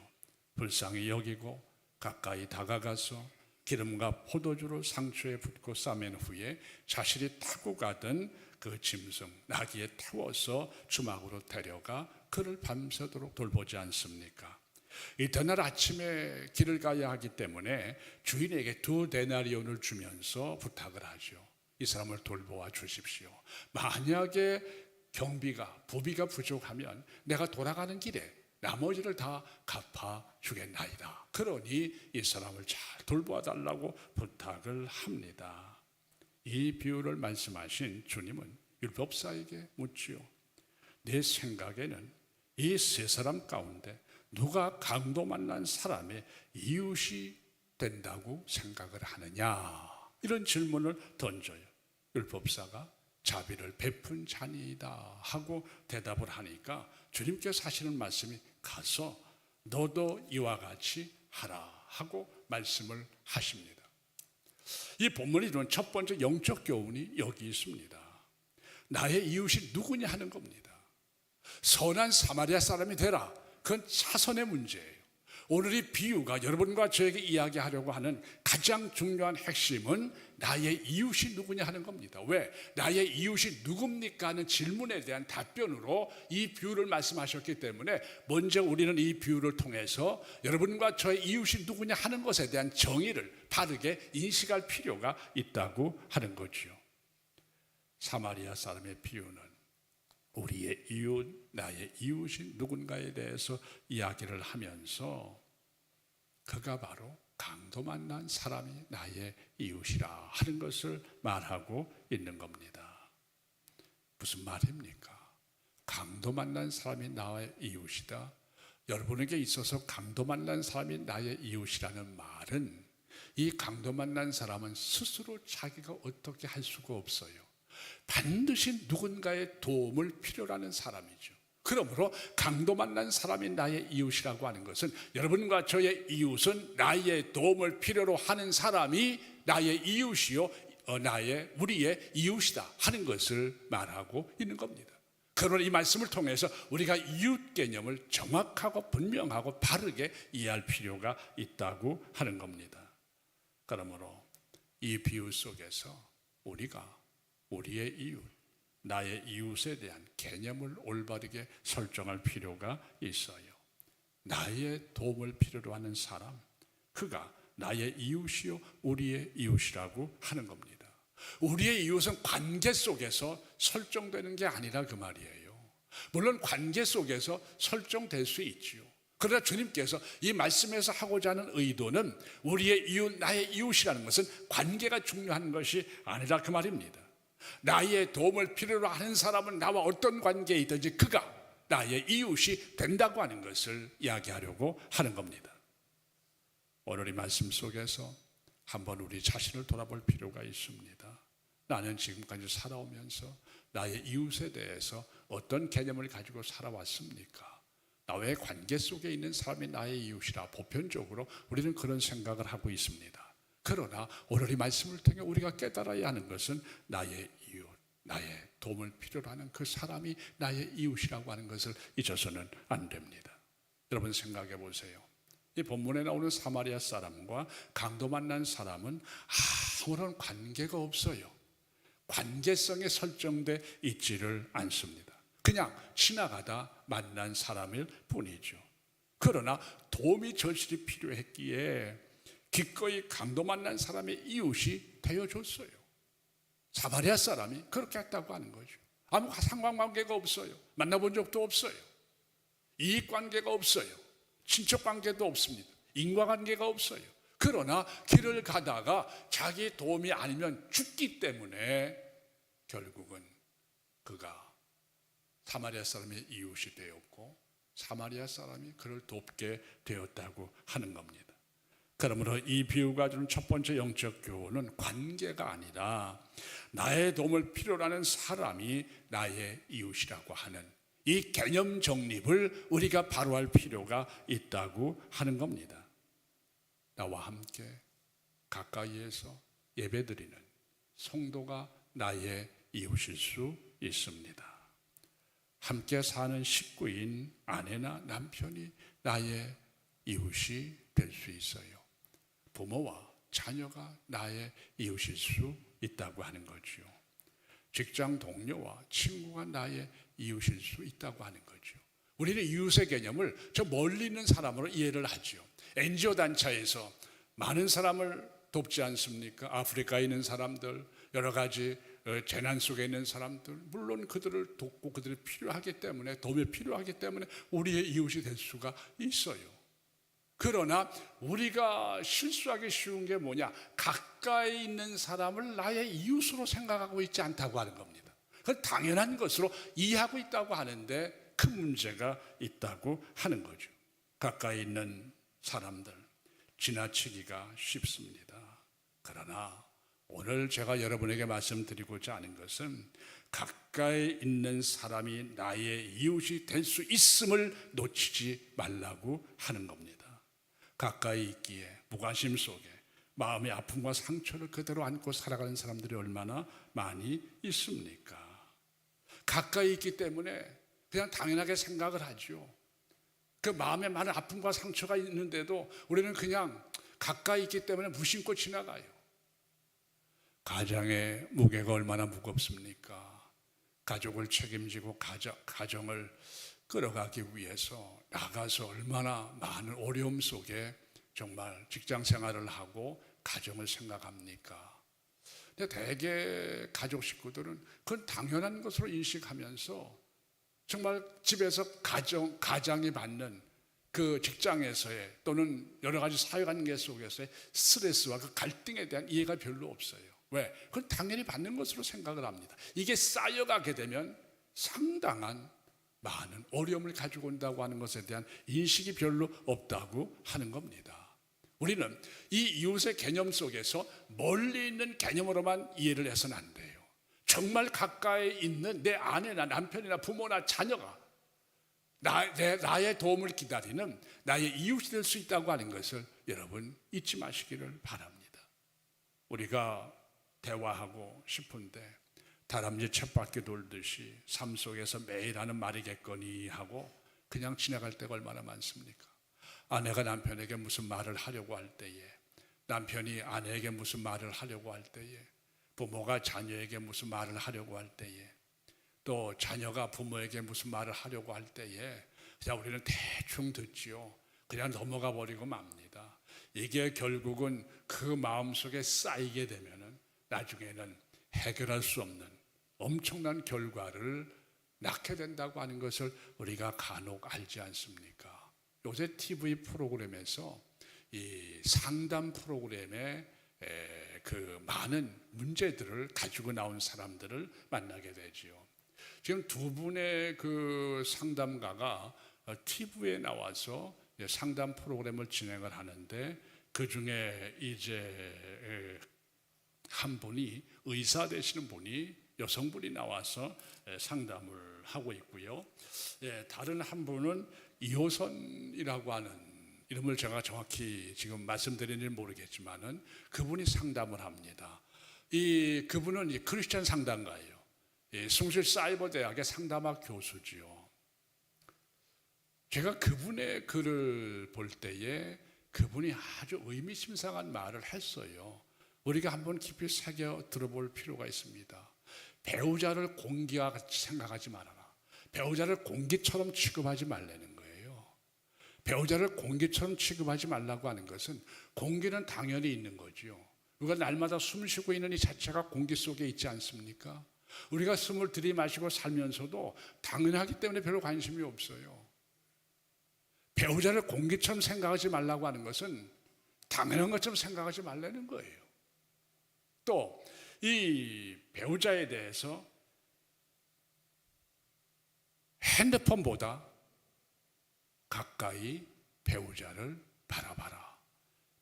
불쌍히 여기고 가까이 다가가서 기름과 포도주를 상처에 붓고 싸맨 후에 자신이 타고 가던 그 짐승 나귀에 태워서 주막으로 데려가 그를 밤새도록 돌보지 않습니까? 이튿날 아침에 길을 가야 하기 때문에 주인에게 2데나리온을 주면서 부탁을 하죠. 이 사람을 돌보아 주십시오. 만약에 부비가 부족하면 내가 돌아가는 길에 나머지를 다 갚아주겠나이다. 그러니 이 사람을 잘 돌보아 달라고 부탁을 합니다. 이 비유를 말씀하신 주님은 율법사에게 묻지요. 내 생각에는 이 세 사람 가운데 누가 강도 만난 사람의 이웃이 된다고 생각을 하느냐? 이런 질문을 던져요. 율법사가 자비를 베푼 자니이다 하고 대답을 하니까 주님께서 하시는 말씀이 가서 너도 이와 같이 하라 하고 말씀을 하십니다. 이 본문이 이루는 첫 번째 영적 교훈이 여기 있습니다. 나의 이웃이 누구냐 하는 겁니다. 선한 사마리아 사람이 되라. 그건 차선의 문제예요. 오늘 이 비유가 여러분과 저에게 이야기하려고 하는 가장 중요한 핵심은 나의 이웃이 누구냐 하는 겁니다. 왜? 나의 이웃이 누굽니까 하는 질문에 대한 답변으로 이 비유를 말씀하셨기 때문에 먼저 우리는 이 비유를 통해서 여러분과 저의 이웃이 누구냐 하는 것에 대한 정의를 바르게 인식할 필요가 있다고 하는 거죠. 사마리아 사람의 비유는 우리의 이웃, 나의 이웃인 누군가에 대해서 이야기를 하면서 그가 바로 강도 만난 사람이 나의 이웃이라 하는 것을 말하고 있는 겁니다. 무슨 말입니까? 강도 만난 사람이 나의 이웃이다. 여러분에게 있어서 강도 만난 사람이 나의 이웃이라는 말은 이 강도 만난 사람은 스스로 자기가 어떻게 할 수가 없어요. 반드시 누군가의 도움을 필요로 하는 사람이죠. 그러므로 강도 만난 사람이 나의 이웃이라고 하는 것은 여러분과 저의 이웃은 나의 도움을 필요로 하는 사람이 나의 이웃이요, 우리의 이웃이다 하는 것을 말하고 있는 겁니다. 그러나 이 말씀을 통해서 우리가 이웃 개념을 정확하고 분명하고 바르게 이해할 필요가 있다고 하는 겁니다. 그러므로 이 비유 속에서 우리가 우리의 이웃, 나의 이웃에 대한 개념을 올바르게 설정할 필요가 있어요. 나의 도움을 필요로 하는 사람, 그가 나의 이웃이요 우리의 이웃이라고 하는 겁니다. 우리의 이웃은 관계 속에서 설정되는 게 아니라 그 말이에요. 물론 관계 속에서 설정될 수 있지요. 그러나 주님께서 이 말씀에서 하고자 하는 의도는 우리의 이웃, 나의 이웃이라는 것은 관계가 중요한 것이 아니라 그 말입니다. 나의 도움을 필요로 하는 사람은 나와 어떤 관계에 있든지 그가 나의 이웃이 된다고 하는 것을 이야기하려고 하는 겁니다. 오늘 이 말씀 속에서 한번 우리 자신을 돌아볼 필요가 있습니다. 나는 지금까지 살아오면서 나의 이웃에 대해서 어떤 개념을 가지고 살아왔습니까? 나와의 관계 속에 있는 사람이 나의 이웃이라 보편적으로 우리는 그런 생각을 하고 있습니다. 그러나 오늘 이 말씀을 통해 우리가 깨달아야 하는 것은 나의 이웃, 나의 도움을 필요로 하는 그 사람이 나의 이웃이라고 하는 것을 잊어서는 안 됩니다. 여러분 생각해 보세요. 이 본문에 나오는 사마리아 사람과 강도 만난 사람은 아무런 관계가 없어요. 관계성에 설정돼 있지를 않습니다. 그냥 지나가다 만난 사람일 뿐이죠. 그러나 도움이 절실히 필요했기에 기꺼이 강도 만난 사람의 이웃이 되어줬어요. 사마리아 사람이 그렇게 했다고 하는 거죠. 아무 상관관계가 없어요. 만나본 적도 없어요. 이익관계가 없어요. 친척관계도 없습니다. 인과관계가 없어요. 그러나 길을 가다가 자기 도움이 아니면 죽기 때문에 결국은 그가 사마리아 사람의 이웃이 되었고 사마리아 사람이 그를 돕게 되었다고 하는 겁니다. 그러므로 이 비유가 주는 첫 번째 영적 교훈은 관계가 아니라 나의 도움을 필요로 하는 사람이 나의 이웃이라고 하는 이 개념 정립을 우리가 바로 할 필요가 있다고 하는 겁니다. 나와 함께 가까이에서 예배드리는 성도가 나의 이웃일 수 있습니다. 함께 사는 식구인 아내나 남편이 나의 이웃이 될 수 있어요. 부모와 자녀가 나의 이웃일 수 있다고 하는 거죠. 직장 동료와 친구가 나의 이웃일 수 있다고 하는 거죠. 우리는 이웃의 개념을 저 멀리 있는 사람으로 이해를 하죠. NGO 단체에서 많은 사람을 돕지 않습니까? 아프리카에 있는 사람들, 여러 가지 재난 속에 있는 사람들, 물론 그들을 돕고 그들이 필요하기 때문에, 도움이 필요하기 때문에 우리의 이웃이 될 수가 있어요. 그러나 우리가 실수하기 쉬운 게 뭐냐? 가까이 있는 사람을 나의 이웃으로 생각하고 있지 않다고 하는 겁니다. 그건 당연한 것으로 이해하고 있다고 하는데 큰 문제가 있다고 하는 거죠. 가까이 있는 사람들 지나치기가 쉽습니다. 그러나 오늘 제가 여러분에게 말씀드리고자 하는 것은 가까이 있는 사람이 나의 이웃이 될 수 있음을 놓치지 말라고 하는 겁니다. 가까이 있기에 무관심 속에 마음의 아픔과 상처를 그대로 안고 살아가는 사람들이 얼마나 많이 있습니까? 가까이 있기 때문에 그냥 당연하게 생각을 하죠. 그 마음에 많은 아픔과 상처가 있는데도 우리는 그냥 가까이 있기 때문에 무심코 지나가요. 가장의 무게가 얼마나 무겁습니까? 가족을 책임지고 가정을 끌어가기 위해서 나가서 얼마나 많은 어려움 속에 정말 직장 생활을 하고 가정을 생각합니까? 근데 대개 가족 식구들은 그건 당연한 것으로 인식하면서 정말 집에서 가장이 받는 그 직장에서의 또는 여러 가지 사회관계 속에서의 스트레스와 그 갈등에 대한 이해가 별로 없어요. 왜? 그건 당연히 받는 것으로 생각을 합니다. 이게 쌓여가게 되면 상당한 많은 어려움을 가지고 온다고 하는 것에 대한 인식이 별로 없다고 하는 겁니다. 우리는 이 이웃의 개념 속에서 멀리 있는 개념으로만 이해를 해서는 안 돼요. 정말 가까이 있는 내 아내나 남편이나 부모나 자녀가 나의 도움을 기다리는 나의 이웃이 될 수 있다고 하는 것을 여러분 잊지 마시기를 바랍니다. 우리가 대화하고 싶은데 다람쥐 쳇바퀴 돌듯이 삶 속에서 매일 하는 말이겠거니 하고 그냥 지나갈 때가 얼마나 많습니까? 아내가 남편에게 무슨 말을 하려고 할 때에, 남편이 아내에게 무슨 말을 하려고 할 때에, 부모가 자녀에게 무슨 말을 하려고 할 때에, 또 자녀가 부모에게 무슨 말을 하려고 할 때에 그냥 우리는 대충 듣지요. 그냥 넘어가 버리고 맙니다. 이게 결국은 그 마음속에 쌓이게 되면은 나중에는 해결할 수 없는 엄청난 결과를 낳게 된다고 하는 것을 우리가 간혹 알지 않습니까? 요새 TV 프로그램에서 이 상담 프로그램에 그 많은 문제들을 가지고 나온 사람들을 만나게 되지요. 지금 두 분의 그 상담가가 TV에 나와서 상담 프로그램을 진행을 하는데 그 중에 이제 한 분이 의사 되시는 분이 여성분이 나와서 상담을 하고 있고요. 다른 한 분은 이호선이라고 하는 이름을 제가 정확히 지금 말씀드리는지 모르겠지만은 그분이 상담을 합니다. 그분은 크리스천 상담가예요. 숭실 사이버 대학의 상담학 교수지요. 제가 그분의 글을 볼 때에 그분이 아주 의미심장한 말을 했어요. 우리가 한번 깊이 새겨 들어볼 필요가 있습니다. 배우자를 공기와 같이 생각하지 말아라. 배우자를 공기처럼 취급하지 말라는 거예요. 배우자를 공기처럼 취급하지 말라고 하는 것은 공기는 당연히 있는 거죠. 우리가 날마다 숨 쉬고 있는 이 자체가 공기 속에 있지 않습니까? 우리가 숨을 들이마시고 살면서도 당연하기 때문에 별로 관심이 없어요. 배우자를 공기처럼 생각하지 말라고 하는 것은 당연한 것처럼 생각하지 말라는 거예요. 또 이 배우자에 대해서 핸드폰보다 가까이 배우자를 바라봐라.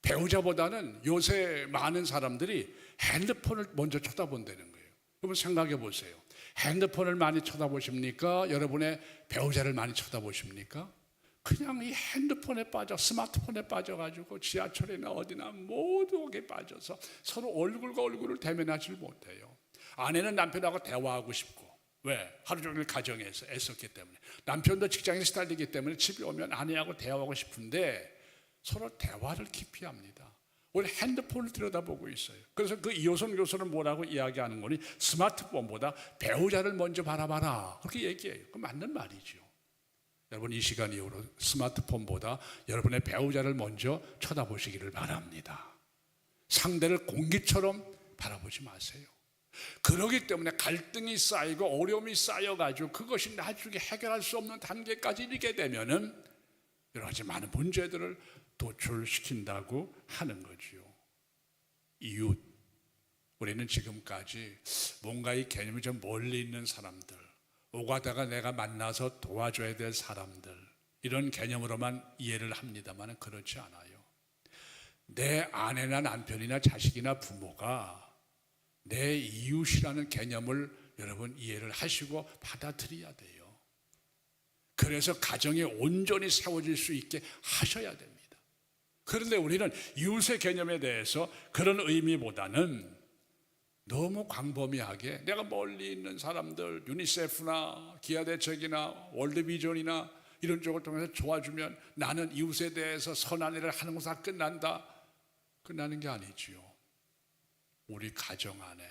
배우자보다는 요새 많은 사람들이 핸드폰을 먼저 쳐다본다는 거예요. 여러분 생각해 보세요. 핸드폰을 많이 쳐다보십니까? 여러분의 배우자를 많이 쳐다보십니까? 그냥 이 핸드폰에 빠져 스마트폰에 빠져가지고 지하철이나 어디나 모두 거기에 빠져서 서로 얼굴과 얼굴을 대면하지 못해요. 아내는 남편하고 대화하고 싶고, 왜? 하루 종일 가정에서 애썼기 때문에, 남편도 직장에 시달리기 때문에 집에 오면 아내하고 대화하고 싶은데 서로 대화를 기피합니다. 오늘 핸드폰을 들여다보고 있어요. 그래서 그 이호선 교수는 뭐라고 이야기하는 거니? 스마트폰보다 배우자를 먼저 바라봐라, 그렇게 얘기해요. 그 맞는 말이죠. 여러분 이 시간 이후로 스마트폰보다 여러분의 배우자를 먼저 쳐다보시기를 바랍니다. 상대를 공기처럼 바라보지 마세요. 그러기 때문에 갈등이 쌓이고 어려움이 쌓여가지고 그것이 나중에 해결할 수 없는 단계까지 이르게 되면은 여러 가지 많은 문제들을 도출시킨다고 하는 거지요. 이웃, 우리는 지금까지 뭔가 이 개념이 좀 멀리 있는 사람들, 오가다가 내가 만나서 도와줘야 될 사람들, 이런 개념으로만 이해를 합니다만 그렇지 않아요. 내 아내나 남편이나 자식이나 부모가 내 이웃이라는 개념을 여러분 이해를 하시고 받아들여야 돼요. 그래서 가정이 온전히 세워질 수 있게 하셔야 됩니다. 그런데 우리는 이웃의 개념에 대해서 그런 의미보다는 너무 광범위하게 내가 멀리 있는 사람들, 유니세프나 기아대책이나 월드비전이나 이런 쪽을 통해서 도와주면 나는 이웃에 대해서 선한 일을 하는 것으로 끝난다. 끝나는 게 아니지요. 우리 가정 안에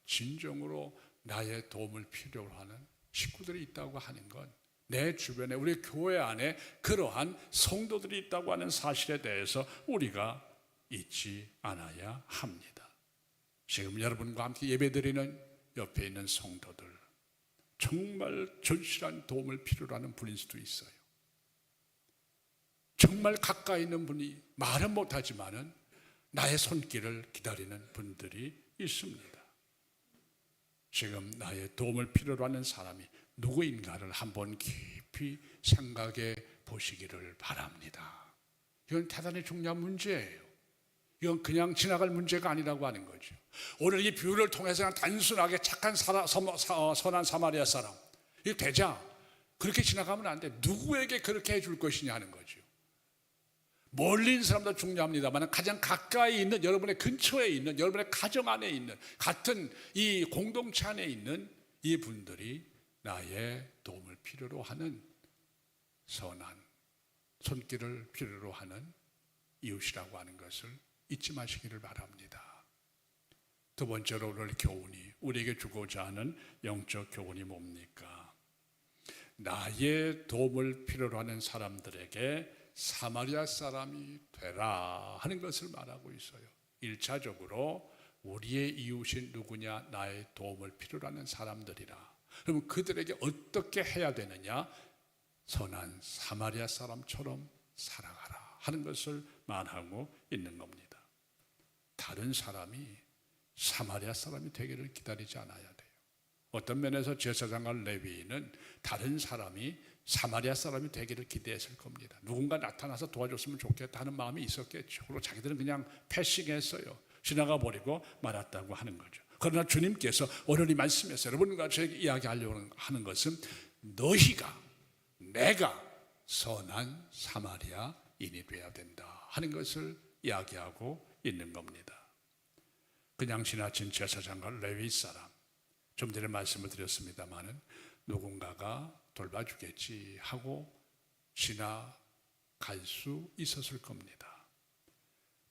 진정으로 나의 도움을 필요로 하는 식구들이 있다고 하는 건, 내 주변에 우리 교회 안에 그러한 성도들이 있다고 하는 사실에 대해서 우리가 잊지 않아야 합니다. 지금 여러분과 함께 예배드리는 옆에 있는 성도들, 정말 절실한 도움을 필요로 하는 분일 수도 있어요. 정말 가까이 있는 분이 말은 못하지만은 나의 손길을 기다리는 분들이 있습니다. 지금 나의 도움을 필요로 하는 사람이 누구인가를 한번 깊이 생각해 보시기를 바랍니다. 이건 대단히 중요한 문제예요. 이건 그냥 지나갈 문제가 아니라고 하는 거죠. 오늘 이 비유를 통해서 단순하게 착한 선한 사마리아 사람, 이 되자 그렇게 지나가면 안 돼. 누구에게 그렇게 해줄 것이냐 하는 거죠. 멀리 있는 사람도 중요합니다만 가장 가까이 있는, 여러분의 근처에 있는, 여러분의 가정 안에 있는, 같은 이 공동체 안에 있는 이 분들이 나의 도움을 필요로 하는 선한 손길을 필요로 하는 이웃이라고 하는 것을 잊지 마시기를 바랍니다. 두 번째로 오늘 교훈이, 우리에게 주고자 하는 영적 교훈이 뭡니까? 나의 도움을 필요로 하는 사람들에게 사마리아 사람이 되라 하는 것을 말하고 있어요. 1차적으로 우리의 이웃이 누구냐? 나의 도움을 필요로 하는 사람들이라. 그럼 그들에게 어떻게 해야 되느냐? 선한 사마리아 사람처럼 살아가라 하는 것을 말하고 있는 겁니다. 다른 사람이 사마리아 사람이 되기를 기다리지 않아야 돼요. 어떤 면에서 제사장과 레위인은 다른 사람이 사마리아 사람이 되기를 기대했을 겁니다. 누군가 나타나서 도와줬으면 좋겠다 하는 마음이 있었겠죠. 그리고 자기들은 그냥 패싱했어요. 지나가 버리고 말았다고 하는 거죠. 그러나 주님께서 오늘 이 말씀에서 여러분과 저에게 이야기하려고 하는 것은 너희가, 내가 선한 사마리아인이 되어야 된다 하는 것을 이야기하고 있는 겁니다. 그냥 지나친 제사장과 레위 사람, 좀 전에 말씀을 드렸습니다마는 누군가가 돌봐주겠지 하고 지나갈 수 있었을 겁니다.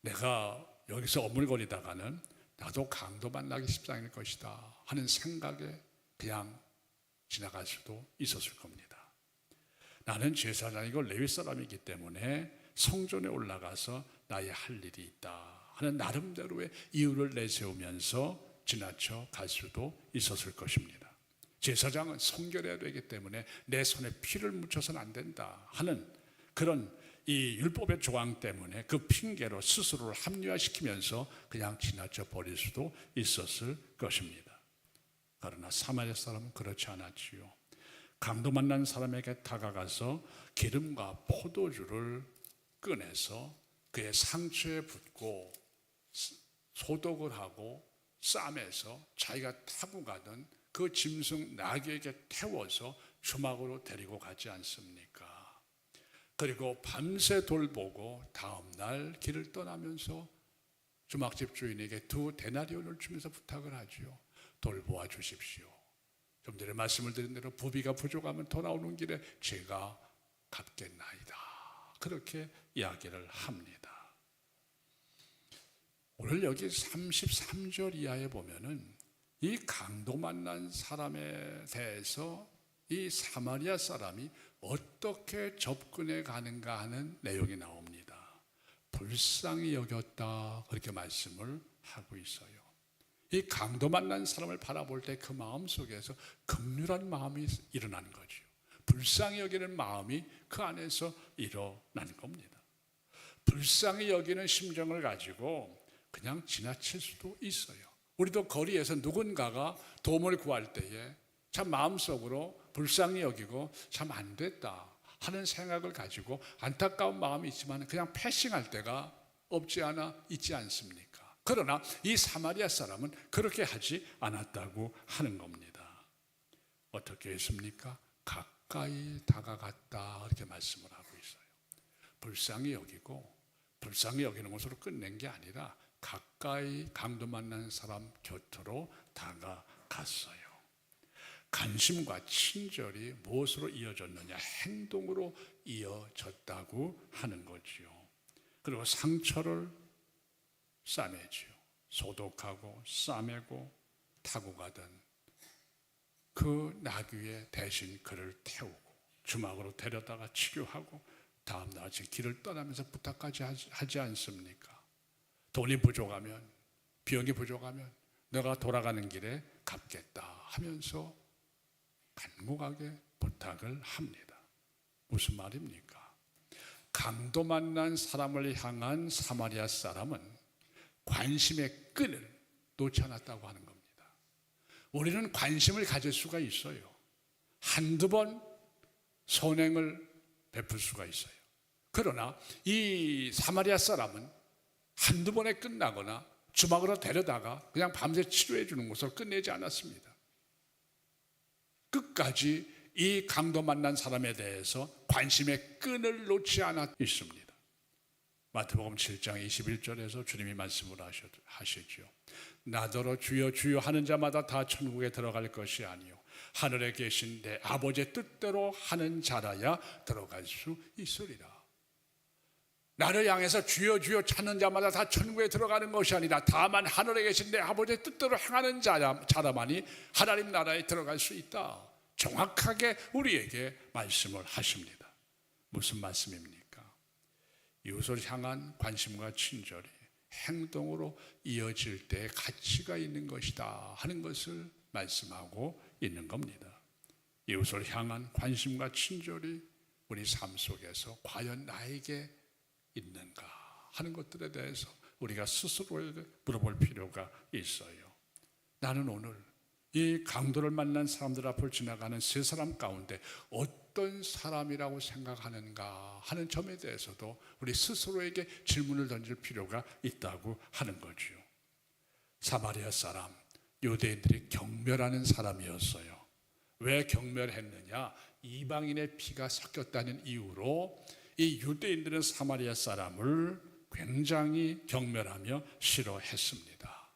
내가 여기서 어물거리다가는 나도 강도 만나기 십상일 것이다 하는 생각에 그냥 지나갈 수도 있었을 겁니다. 나는 제사장이고 레위 사람이기 때문에 성전에 올라가서 나의 할 일이 있다 하는 나름대로의 이유를 내세우면서 지나쳐 갈 수도 있었을 것입니다. 제사장은 성결해야 되기 때문에 내 손에 피를 묻혀서는 안 된다 하는 그런 이 율법의 조항 때문에 그 핑계로 스스로를 합리화시키면서 그냥 지나쳐 버릴 수도 있었을 것입니다. 그러나 사마리아 사람은 그렇지 않았지요. 강도 만난 사람에게 다가가서 기름과 포도주를 꺼내서 그의 상처에 붓고 소독을 하고 싸매서 자기가 타고 가던 그 짐승 나귀에게 태워서 주막으로 데리고 가지 않습니까? 그리고 밤새 돌보고 다음날 길을 떠나면서 주막집 주인에게 2데나리온을 주면서 부탁을 하죠. 돌보아 주십시오. 좀 전에 말씀을 드린 대로 부비가 부족하면 돌아오는 길에 제가 갚겠나이다. 그렇게 이야기를 합니다. 오늘 여기 33절 이하에 보면은 이 강도 만난 사람에 대해서 이 사마리아 사람이 어떻게 접근해 가는가 하는 내용이 나옵니다. 불쌍히 여겼다 그렇게 말씀을 하고 있어요. 이 강도 만난 사람을 바라볼 때 그 마음 속에서 긍휼한 마음이 일어나는 거죠. 불쌍히 여기는 마음이 그 안에서 일어나는 겁니다. 불쌍히 여기는 심정을 가지고 그냥 지나칠 수도 있어요. 우리도 거리에서 누군가가 도움을 구할 때에 참 마음속으로 불쌍히 여기고 참 안 됐다 하는 생각을 가지고 안타까운 마음이 있지만 그냥 패싱할 때가 없지 않아 있지 않습니까? 그러나 이 사마리아 사람은 그렇게 하지 않았다고 하는 겁니다. 어떻게 했습니까? 가까이 다가갔다 이렇게 말씀을 하고 있어요. 불쌍히 여기고 불쌍히 여기는 것으로 끝낸 게 아니라 가까이 강도 만난 사람 곁으로 다가갔어요. 관심과 친절이 무엇으로 이어졌느냐? 행동으로 이어졌다고 하는 거지요. 그리고 상처를 싸매지요. 소독하고 싸매고 타고 가던 그 나귀에 대신 그를 태우고 주막으로 데려다가 치료하고 다음날 아침 길을 떠나면서 부탁까지 하지 않습니까? 돈이 부족하면, 비용이 부족하면 내가 돌아가는 길에 갚겠다 하면서 간곡하게 부탁을 합니다. 무슨 말입니까? 강도 만난 사람을 향한 사마리아 사람은 관심의 끈을 놓지 않았다고 하는 겁니다. 우리는 관심을 가질 수가 있어요. 한두 번 선행을 베풀 수가 있어요. 그러나 이 사마리아 사람은 한두 번에 끝나거나 주막으로 데려다가 그냥 밤새 치료해 주는 것으로 끝내지 않았습니다. 끝까지 이 강도 만난 사람에 대해서 관심의 끈을 놓지 않아 있습니다. 마태복음 7장 21절에서 주님이 말씀을 하시죠. 나더러 주여 주여 하는 자마다 다 천국에 들어갈 것이 아니요 하늘에 계신 내 아버지의 뜻대로 하는 자라야 들어갈 수 있으리라. 나를 향해서 주여 주여 찾는 자마다 다 천국에 들어가는 것이 아니라 다만 하늘에 계신 내 아버지의 뜻대로 행하는 자라만이 하나님 나라에 들어갈 수 있다. 정확하게 우리에게 말씀을 하십니다. 무슨 말씀입니까? 이웃을 향한 관심과 친절이 행동으로 이어질 때 가치가 있는 것이다 하는 것을 말씀하고 있는 겁니다. 이웃을 향한 관심과 친절이 우리 삶 속에서 과연 나에게 있는가 하는 것들에 대해서 우리가 스스로에게 물어볼 필요가 있어요. 나는 오늘 이 강도를 만난 사람들 앞을 지나가는 세 사람 가운데 어떤 사람이라고 생각하는가 하는 점에 대해서도 우리 스스로에게 질문을 던질 필요가 있다고 하는 거죠. 사마리아 사람, 유대인들이 경멸하는 사람이었어요. 왜 경멸했느냐? 이방인의 피가 섞였다는 이유로 이 유대인들은 사마리아 사람을 굉장히 경멸하며 싫어했습니다.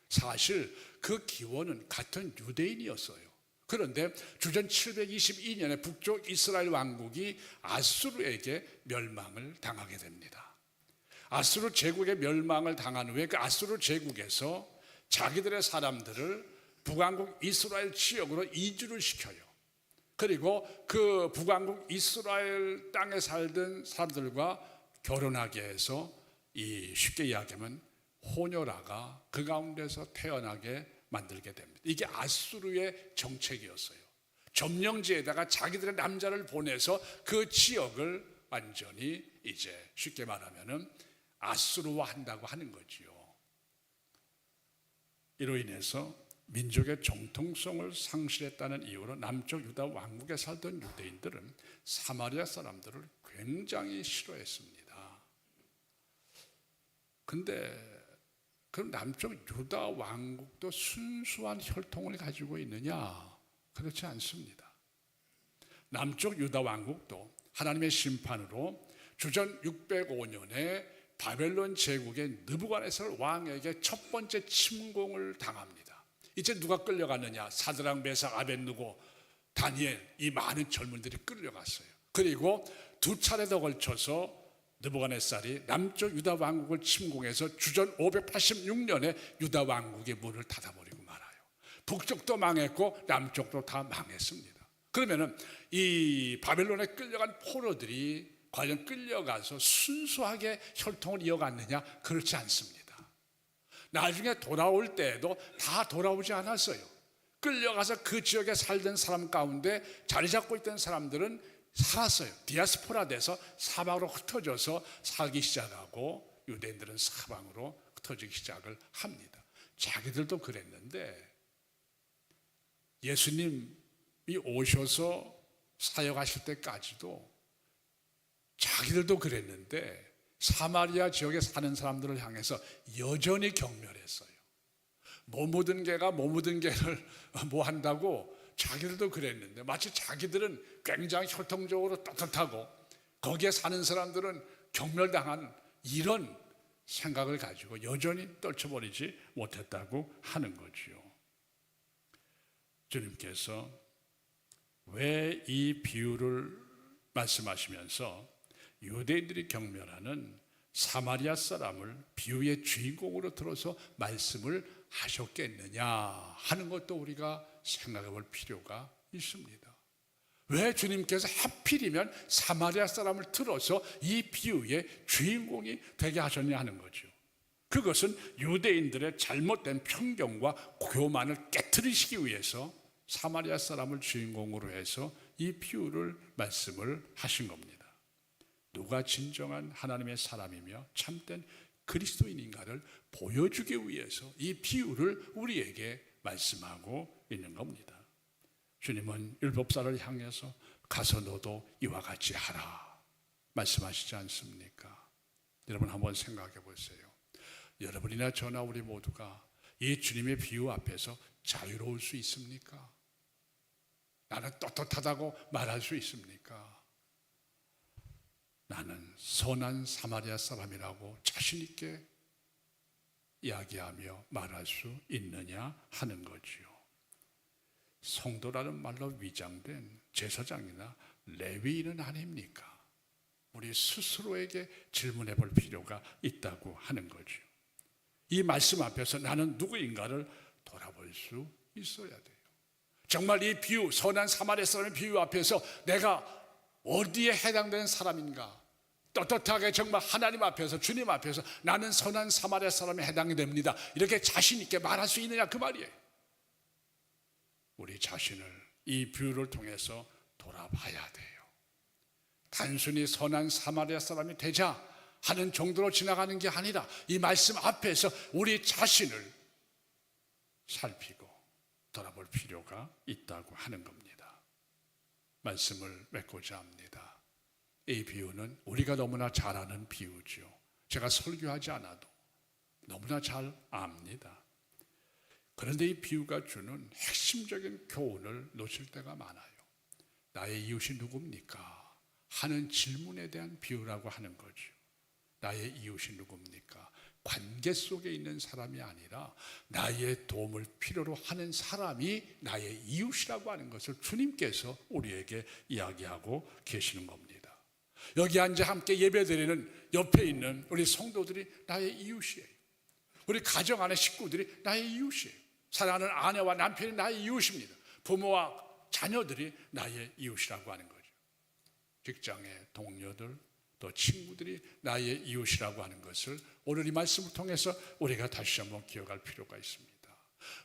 사실 그 기원은 같은 유대인이었어요. 그런데 주전 722년에 북쪽 이스라엘 왕국이 아수르에게 멸망을 당하게 됩니다. 아수르 제국의 멸망을 당한 후에 그 아수르 제국에서 자기들의 사람들을 북왕국 이스라엘 지역으로 이주를 시켜요. 그리고 그 북왕국 이스라엘 땅에 살던 사람들과 결혼하게 해서 이 쉽게 이야기하면 호녀라가 그 가운데서 태어나게 만들게 됩니다. 이게 아수르의 정책이었어요. 점령지에다가 자기들의 남자를 보내서 그 지역을 완전히 이제 쉽게 말하면은 아수르화한다고 하는 거지요. 이로 인해서 민족의 정통성을 상실했다는 이유로 남쪽 유다 왕국에 살던 유대인들은 사마리아 사람들을 굉장히 싫어했습니다. 근데 그럼 남쪽 유다 왕국도 순수한 혈통을 가지고 있느냐? 그렇지 않습니다. 남쪽 유다 왕국도 하나님의 심판으로 주전 605년에 바벨론 제국의 느부갓네살 왕에게 첫 번째 침공을 당합니다. 이제 누가 끌려갔느냐? 사드락, 메삭, 아벳느고, 다니엘, 이 많은 젊은들이 끌려갔어요. 그리고 두 차례 더 걸쳐서 느부갓네살이 남쪽 유다 왕국을 침공해서 주전 586년에 유다 왕국의 문을 닫아버리고 말아요. 북쪽도 망했고 남쪽도 다 망했습니다. 그러면은 이 바벨론에 끌려간 포로들이 과연 끌려가서 순수하게 혈통을 이어갔느냐? 그렇지 않습니다. 나중에 돌아올 때에도 다 돌아오지 않았어요. 끌려가서 그 지역에 살던 사람 가운데 자리 잡고 있던 사람들은 살았어요. 디아스포라 돼서 사방으로 흩어져서 살기 시작하고 유대인들은 사방으로 흩어지기 시작을 합니다. 자기들도 그랬는데 예수님이 오셔서 사역하실 때까지도 자기들도 그랬는데 사마리아 지역에 사는 사람들을 향해서 여전히 경멸했어요. 못 묻은 개가 못 묻은 개를 뭐 한다고 자기들도 그랬는데 마치 자기들은 굉장히 혈통적으로 떳떳하고 거기에 사는 사람들은 경멸당한 이런 생각을 가지고 여전히 떨쳐버리지 못했다고 하는 거지요. 주님께서 왜 이 비유를 말씀하시면서 유대인들이 경멸하는 사마리아 사람을 비유의 주인공으로 들어서 말씀을 하셨겠느냐 하는 것도 우리가 생각해 볼 필요가 있습니다. 왜 주님께서 하필이면 사마리아 사람을 들어서 이 비유의 주인공이 되게 하셨냐 하는 거죠. 그것은 유대인들의 잘못된 편견과 교만을 깨트리시기 위해서 사마리아 사람을 주인공으로 해서 이 비유를 말씀을 하신 겁니다. 누가 진정한 하나님의 사람이며 참된 그리스도인인가를 보여주기 위해서 이 비유를 우리에게 말씀하고 있는 겁니다. 주님은 율법사를 향해서 가서 너도 이와 같이 하라 말씀하시지 않습니까? 여러분 한번 생각해 보세요. 여러분이나 저나 우리 모두가 이 주님의 비유 앞에서 자유로울 수 있습니까? 나는 떳떳하다고 말할 수 있습니까? 나는 선한 사마리아 사람이라고 자신 있게 이야기하며 말할 수 있느냐 하는 거지요. 성도라는 말로 위장된 제사장이나 레위인은 아닙니까? 우리 스스로에게 질문해 볼 필요가 있다고 하는 거죠. 이 말씀 앞에서 나는 누구인가를 돌아볼 수 있어야 돼요. 정말 이 비유, 선한 사마리아 사람의 비유 앞에서 내가 어디에 해당되는 사람인가? 떳떳하게 정말 하나님 앞에서, 주님 앞에서 나는 선한 사마리아 사람에 해당이 됩니다, 이렇게 자신 있게 말할 수 있느냐 그 말이에요. 우리 자신을 이 비유를 통해서 돌아봐야 돼요. 단순히 선한 사마리아 사람이 되자 하는 정도로 지나가는 게 아니라 이 말씀 앞에서 우리 자신을 살피고 돌아볼 필요가 있다고 하는 겁니다. 말씀을 맺고자 합니다. 이 비유는 우리가 너무나 잘 아는 비유죠. 제가 설교하지 않아도 너무나 잘 압니다. 그런데 이 비유가 주는 핵심적인 교훈을 놓칠 때가 많아요. 나의 이웃이 누굽니까? 하는 질문에 대한 비유라고 하는 거죠. 나의 이웃이 누굽니까? 관계 속에 있는 사람이 아니라 나의 도움을 필요로 하는 사람이 나의 이웃이라고 하는 것을 주님께서 우리에게 이야기하고 계시는 겁니다. 여기 앉아 함께 예배드리는 옆에 있는 우리 성도들이 나의 이웃이에요. 우리 가정 안의 식구들이 나의 이웃이에요. 사랑하는 아내와 남편이 나의 이웃입니다. 부모와 자녀들이 나의 이웃이라고 하는 거죠. 직장의 동료들, 또 친구들이 나의 이웃이라고 하는 것을 오늘 이 말씀을 통해서 우리가 다시 한번 기억할 필요가 있습니다.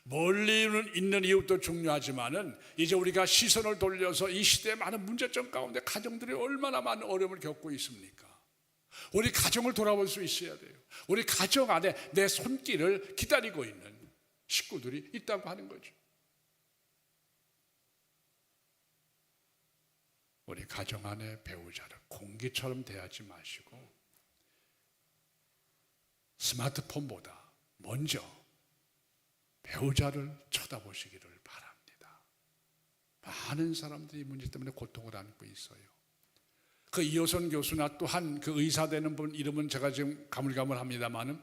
멀리 있는 이웃도 중요하지만은 이제 우리가 시선을 돌려서 이 시대의 많은 문제점 가운데 가정들이 얼마나 많은 어려움을 겪고 있습니까? 우리 가정을 돌아볼 수 있어야 돼요. 우리 가정 안에 내 손길을 기다리고 있는 식구들이 있다고 하는 거죠. 우리 가정 안의 배우자를 공기처럼 대하지 마시고 스마트폰보다 먼저 배우자를 쳐다보시기를 바랍니다. 많은 사람들이 이 문제 때문에 고통을 안고 있어요. 그 이호선 교수나 또한 그 의사 되는 분 이름은 제가 지금 가물가물합니다만은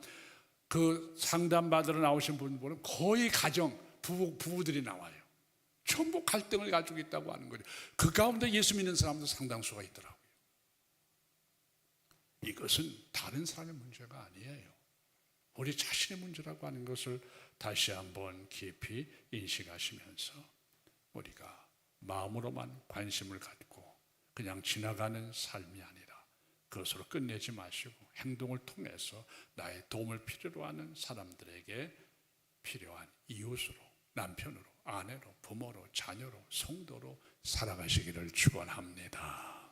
그 상담받으러 나오신 분들은 거의 가정 부부들이 나와요. 전부 갈등을 가지고 있다고 하는 거죠. 그 가운데 예수 믿는 사람도 상당수가 있더라고요. 이것은 다른 사람의 문제가 아니에요. 우리 자신의 문제라고 하는 것을 다시 한번 깊이 인식하시면서 우리가 마음으로만 관심을 갖고 그냥 지나가는 삶이 아니라 그것으로 끝내지 마시고 행동을 통해서 나의 도움을 필요로 하는 사람들에게 필요한 이웃으로, 남편으로, 아내로, 부모로, 자녀로, 성도로 살아가시기를 축원합니다.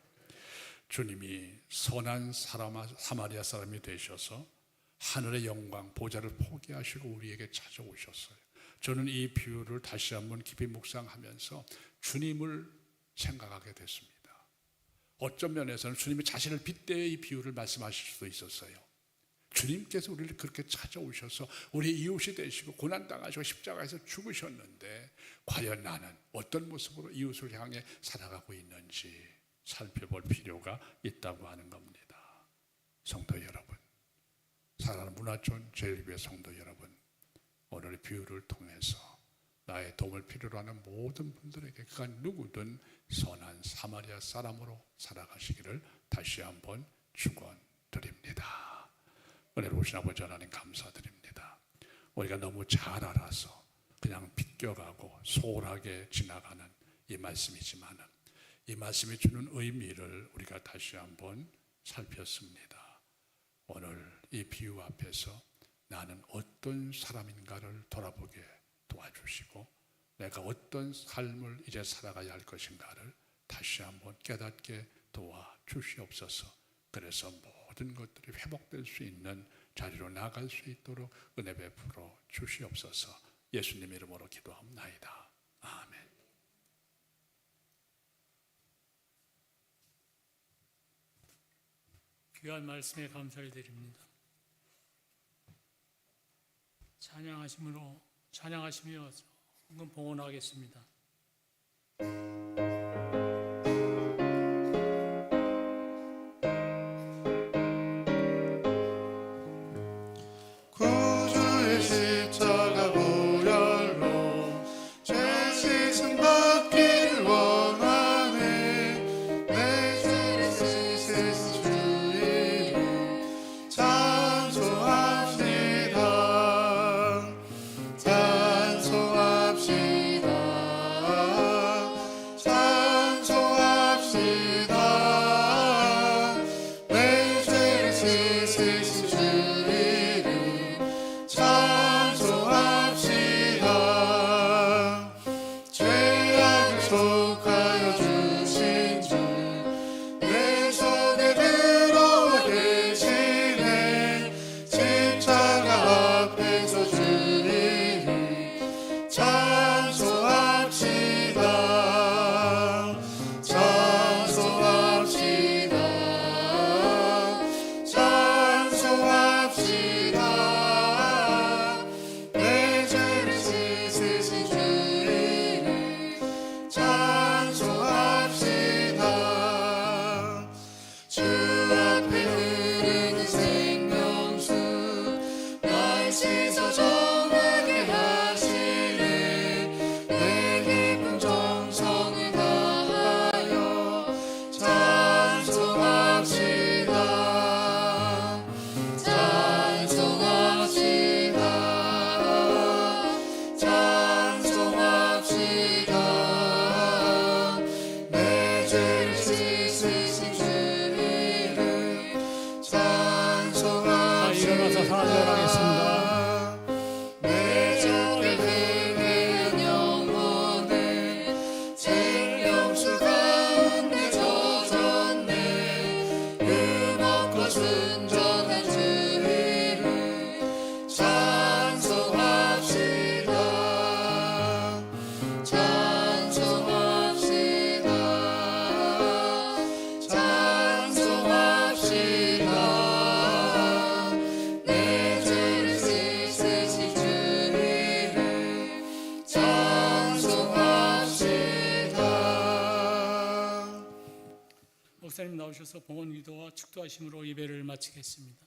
주님이 선한 사마리아 사람이 되셔서 하늘의 영광, 보좌를 포기하시고 우리에게 찾아오셨어요. 저는 이 비유를 다시 한번 깊이 묵상하면서 주님을 생각하게 됐습니다. 어떤 면에서는 주님이 자신을 빗대어 이 비유를 말씀하실 수도 있었어요. 주님께서 우리를 그렇게 찾아오셔서 우리 이웃이 되시고 고난당하시고 십자가에서 죽으셨는데 과연 나는 어떤 모습으로 이웃을 향해 살아가고 있는지 살펴볼 필요가 있다고 하는 겁니다. 성도 여러분, 사랑하는 문화촌 제일교회 성도 여러분, 오늘의 비유를 통해서 나의 도움을 필요로 하는 모든 분들에게 그가 누구든 선한 사마리아 사람으로 살아가시기를 다시 한번 축원드립니다. 은혜로우신 아버지 하나님 감사드립니다. 우리가 너무 잘 알아서 그냥 비껴가고 소홀하게 지나가는 이 말씀이지만은 이 말씀이 주는 의미를 우리가 다시 한번 살폈습니다. 오늘 이 비유 앞에서 나는 어떤 사람인가를 돌아보게 도와주시고 내가 어떤 삶을 이제 살아가야 할 것인가를 다시 한번 깨닫게 도와주시옵소서. 그래서 모든 것들이 회복될 수 있는 자리로 나갈 수 있도록 은혜 베풀어 주시옵소서. 예수님 이름으로 기도합나이다. 아멘. 귀한 말씀에 감사를 드립니다. 찬양하시며 헌금 봉헌하겠습니다. 구주의 십자가 보혈로 죄 씻음 받기를 원하네. 내 죄를 씻으신 주 이름 찬송합시다. 내 죄를 씻으신 주 이름 찬송합시다. 죄악을 속하여 주신 주 내 속에 들어와 계시네. 십자가 앞에서 주 이름 찬송합시다. 찬송합시다. 찬송합시다. 내 죄를 씻으신 주 이름 찬송합시다. 주 앞에 흐르는 생명수 날 씻어 정하게 하시네. 내 깊은 정성을 다하여 찬송합시다. 찬송합시다. 찬송합시다. 내 죄를 씻으신 주 이름 찬송합시다. 일어나서 사랑하겠습니다. 내 속에 흐르는 영혼은 생명수 가운데 젖었네. 음악과 순전한 주 이름 찬송합시다. 찬송합시다. 찬송합시다. 내 죄를 씻으신 주 이름 찬송합시다. 목사님 나오셔서 봉헌 기도와 축도하심으로 예배를 마치겠습니다.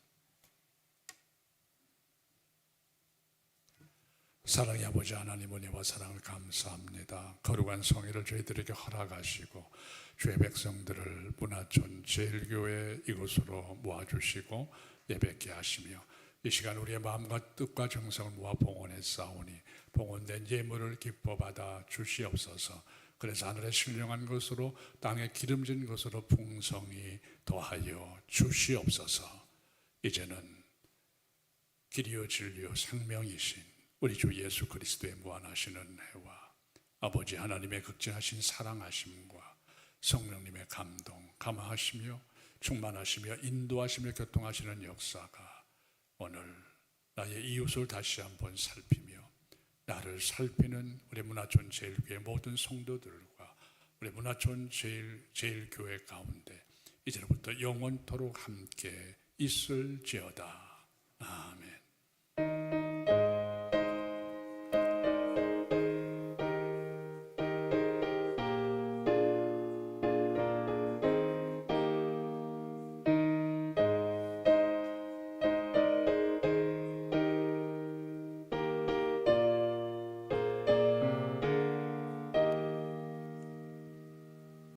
사랑의 아버지 하나님, 은혜와 사랑을 감사합니다. 거룩한 성회를 저희들에게 허락하시고 주의 백성들을 문화촌 제일교회 이곳으로 모아주시고 예배케 하시며 이 시간 우리의 마음과 뜻과 정성을 모아 봉헌에 싸우니 봉헌된 예물을 기뻐 받아 주시옵소서. 그래서 하늘의 신령한 것으로 땅에 기름진 것으로 풍성히 더하여 주시옵소서. 이제는 길이요 진리요 생명이신 우리 주 예수 그리스도의 무한하신 은혜와 아버지 하나님의 극진하신 사랑하심과 성령님의 감동, 감화하시며 충만하시며 인도하시며 교통하시는 역사가 오늘 나의 이웃을 다시 한번 살피며 나를 살피는 우리 문화촌 제일교회 모든 성도들과 우리 문화촌 제일교회 가운데 이제부터 영원토록 함께 있을지어다. 아멘.